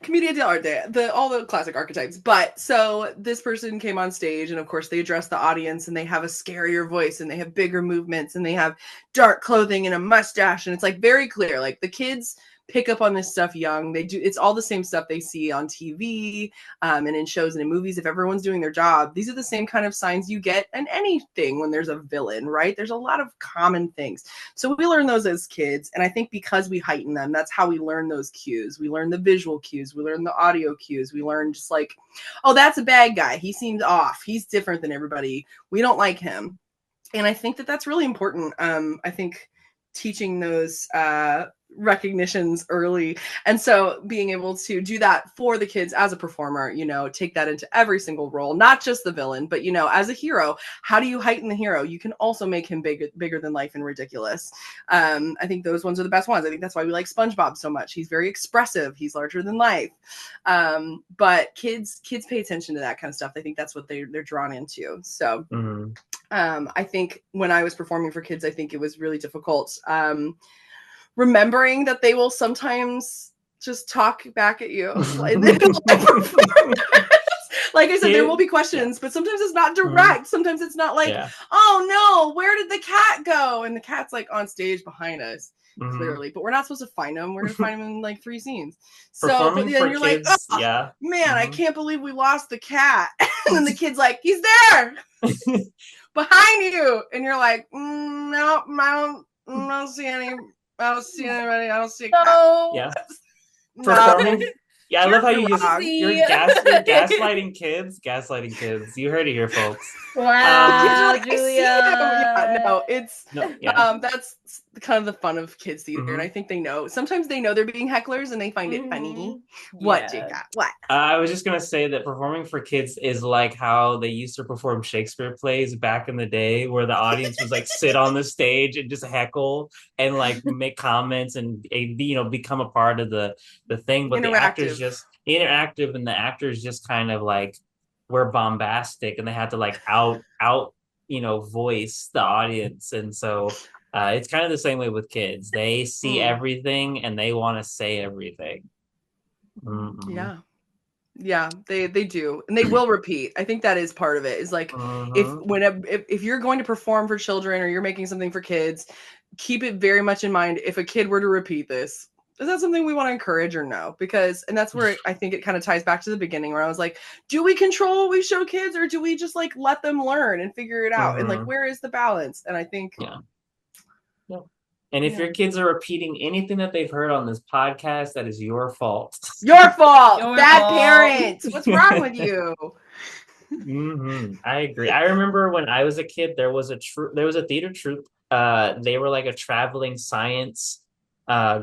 Commedia dell'arte, all the classic archetypes. But so this person came on stage, and of course they address the audience, and they have a scarier voice, and they have bigger movements, and they have dark clothing and a mustache, and it's like very clear. Like the kids pick up on this stuff young. They do. It's all the same stuff they see on TV and in shows and in movies. If everyone's doing their job, these are the same kind of signs you get in anything when there's a villain, right? There's a lot of common things. So we learn those as kids. And I think because we heighten them, that's how we learn those cues. We learn the visual cues. We learn the audio cues. We learn just like, oh, that's a bad guy. He seems off. He's different than everybody. We don't like him. And I think that that's really important. I think teaching those recognitions early, and so being able to do that for the kids as a performer, take that into every single role, not just the villain, but as a hero, how do you heighten the hero? You can also make him bigger than life and ridiculous. I think those ones are the best ones. I think that's why we like SpongeBob so much. He's very expressive. He's larger than life. But kids pay attention to that kind of stuff. I think that's what they're drawn into. So I think when I was performing for kids, I think it was really difficult remembering that they will sometimes just talk back at you. Like I said, there will be questions, but sometimes it's not direct. Sometimes it's not like, oh no, where did the cat go? And the cat's like on stage behind us, clearly, but we're not supposed to find him. We're going to find him in like 3 scenes. So, but then you're kids, like, oh, man, I can't believe we lost the cat. And then the kid's like, he's there behind you. And you're like, no, I don't see any. I don't see anybody. I don't see a cat. Yeah. Performing. Yeah, I love how you're gaslighting kids. Gaslighting kids. You heard it here, folks. Wow, like, Julia. That's kind of the fun of kids theater, and I think they know. Sometimes they know they're being hecklers, and they find it funny. What, JCAT? What? I was just gonna say that performing for kids is like how they used to perform Shakespeare plays back in the day, where the audience was like sit on the stage and just heckle and like make comments and become a part of the thing. But the actors just interactive, and the actors just kind of like were bombastic, and they had to like out voice the audience. And so it's kind of the same way with kids. They see everything and they want to say everything. Yeah, they do, and they will repeat. I think that is part of it, is like if you're going to perform for children or you're making something for kids, keep it very much in mind. If a kid were to repeat this, is that something we want to encourage or no? And that's where I think it kind of ties back to the beginning, where I was like, do we control what we show kids, or do we just like let them learn and figure it out? And like, where is the balance? And I think and if your kids are repeating anything that they've heard on this podcast, that is your fault. Your fault. Bad parents. What's wrong with you? I agree. I remember when I was a kid, there was a theater troupe. They were like a traveling science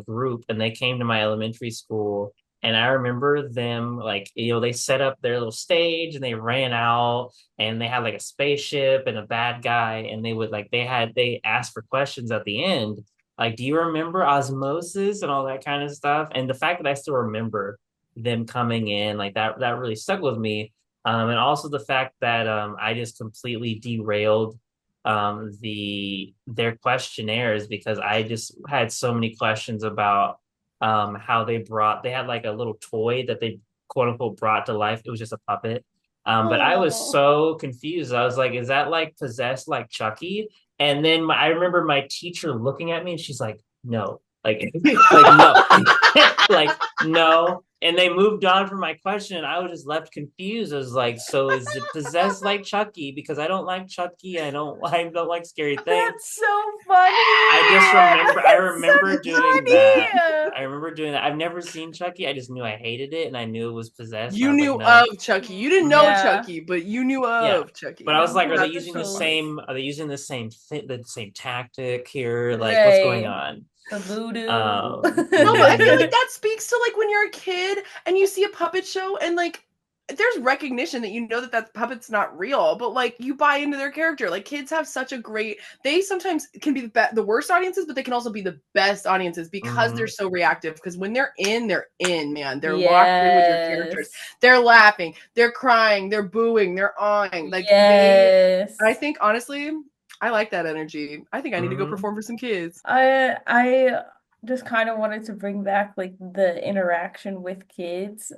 group, and they came to my elementary school. And I remember them like, they set up their little stage and they ran out, and they had like a spaceship and a bad guy, and they asked for questions at the end. Like, do you remember osmosis and all that kind of stuff? And the fact that I still remember them coming in, like that really stuck with me. And also the fact that I just completely derailed their questionnaires, because I just had so many questions about how they had like a little toy that they quote unquote brought to life. It was just a puppet. But I was so confused. I was like, is that like possessed like Chucky? And then I remember my teacher looking at me, and she's like, no, like no, like no. And they moved on from my question, and I was just left confused. I was like, so is it possessed like Chucky? Because I don't like Chucky. I don't like scary things. That's so funny. I remember doing that. I remember doing that. I've never seen Chucky. I just knew I hated it, and I knew it was possessed. You knew of Chucky. You didn't know Chucky, but you knew of Chucky. But I was like, are they using the same tactic here? Like, what's going on? The voodoo. No, but I feel like that speaks to like when you're a kid and you see a puppet show, and like there's recognition that you know that puppet's not real, but like you buy into their character. Like kids have such a great, they sometimes can be the worst audiences, but they can also be the best audiences because they're so reactive. Because when they're in, man. They're locked in with your characters. They're laughing, they're crying, they're booing, they're awing. Like I think honestly, I like that energy. I think I need to go perform for some kids. I just kind of wanted to bring back like the interaction with kids.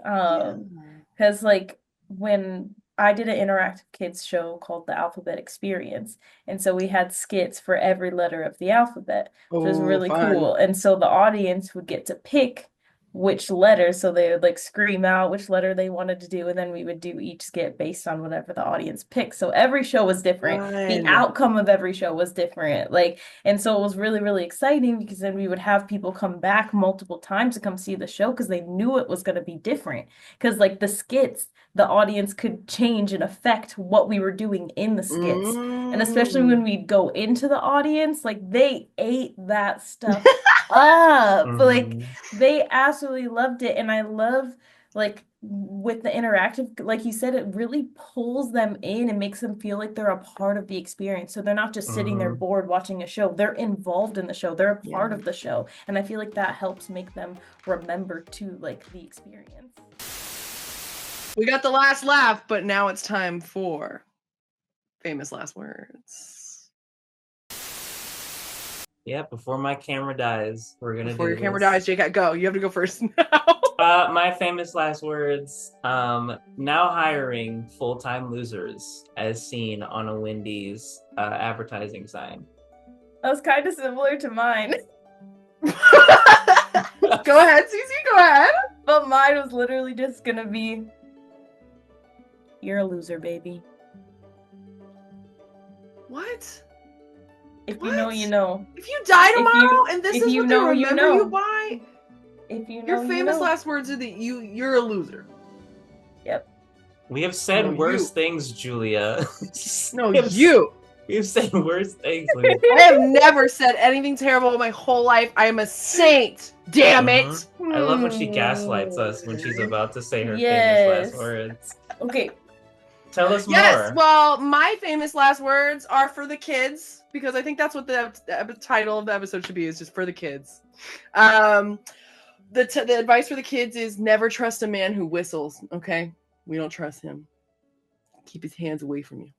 Because like when I did an interactive kids show called The Alphabet Experience, and so we had skits for every letter of the alphabet, which was really cool. And so the audience would get to pick which letter, so they would like scream out which letter they wanted to do, and then we would do each skit based on whatever the audience picked. So every show was different. The outcome of every show was different. Like, and so it was really, really exciting because then we would have people come back multiple times to come see the show because they knew it was going to be different. Because like the skits, the audience could change and affect what we were doing in the skits. And especially when we'd go into the audience, like they ate that stuff up. Like they absolutely loved it. And I love like with the interactive, like you said, it really pulls them in and makes them feel like they're a part of the experience. So they're not just sitting there bored watching a show. They're involved in the show. They're a part of the show. And I feel like that helps make them remember to like the experience. We got the last laugh, but now it's time for famous last words. Yeah, before my camera dies, we're gonna Before your camera dies, JCAT, go. You have to go first now. My famous last words. Now hiring full-time losers, as seen on a Wendy's advertising sign. That was kind of similar to mine. Go ahead, Cece. Go ahead. But mine was literally just gonna be, "You're a loser, baby." What? If you know, you know. If you die tomorrow and this is what they remember you by, if you know, your famous you know. last words are that you're a loser. Yep. We have said worse things, Julia. No, you. We've said worse things. I have never said anything terrible in my whole life. I am a saint. Damn it. I love when she gaslights us when she's about to say her famous last words. Okay. Tell us more. Yes, well, my famous last words are for the kids, because I think that's what the title of the episode should be, is just for the kids. The advice for the kids is never trust a man who whistles, okay? We don't trust him. Keep his hands away from you.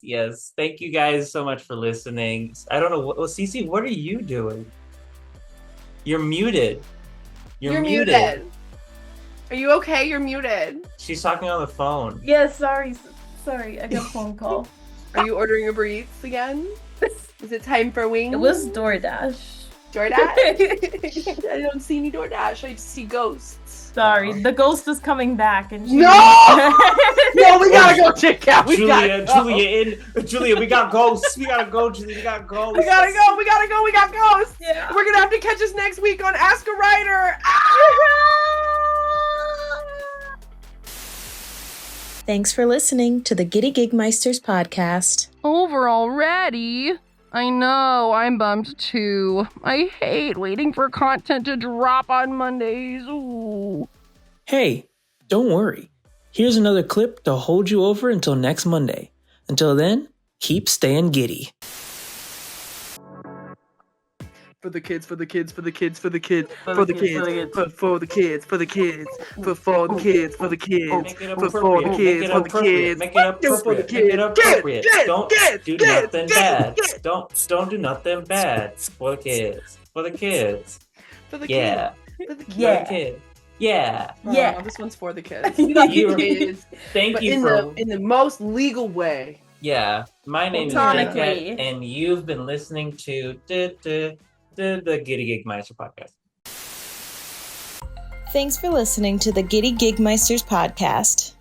Yes, thank you guys so much for listening. I don't know, Cece, what are you doing? You're muted. You're muted. Are you okay? You're muted. She's talking on the phone. Yeah, sorry, I got a phone call. Are you ordering Uber Eats again? Is it time for wings? It was DoorDash. DoorDash? I don't see any DoorDash. I just see ghosts. Sorry, the ghost is coming back, and no, we gotta go check out. Julia, we got ghosts. We gotta go, Julia. We got ghosts. We gotta go. We got ghosts. Yeah. We're gonna have to catch us next week on Ask a Writer. Thanks for listening to the Giddy Gigmeisters podcast. Over already? I know, I'm bummed too. I hate waiting for content to drop on Mondays. Ooh. Hey, don't worry. Here's another clip to hold you over until next Monday. Until then, keep staying giddy. For the kids, for the kids, for the kids, for the kids, for the kids, for the kids, for the kids, for the kids, for the kids, for the kids, for the kids, make it appropriate, make it appropriate. Don't do nothing bad. Don't do nothing bad for the kids, for the kids. For the kids. For the kids. Yeah. Yeah. This one's for the kids. Thank you for in the most legal way. Yeah. My name is JCAT, and you've been listening to the Giddy Gigmeisters podcast. Thanks for listening to the Giddy Gigmeisters podcast.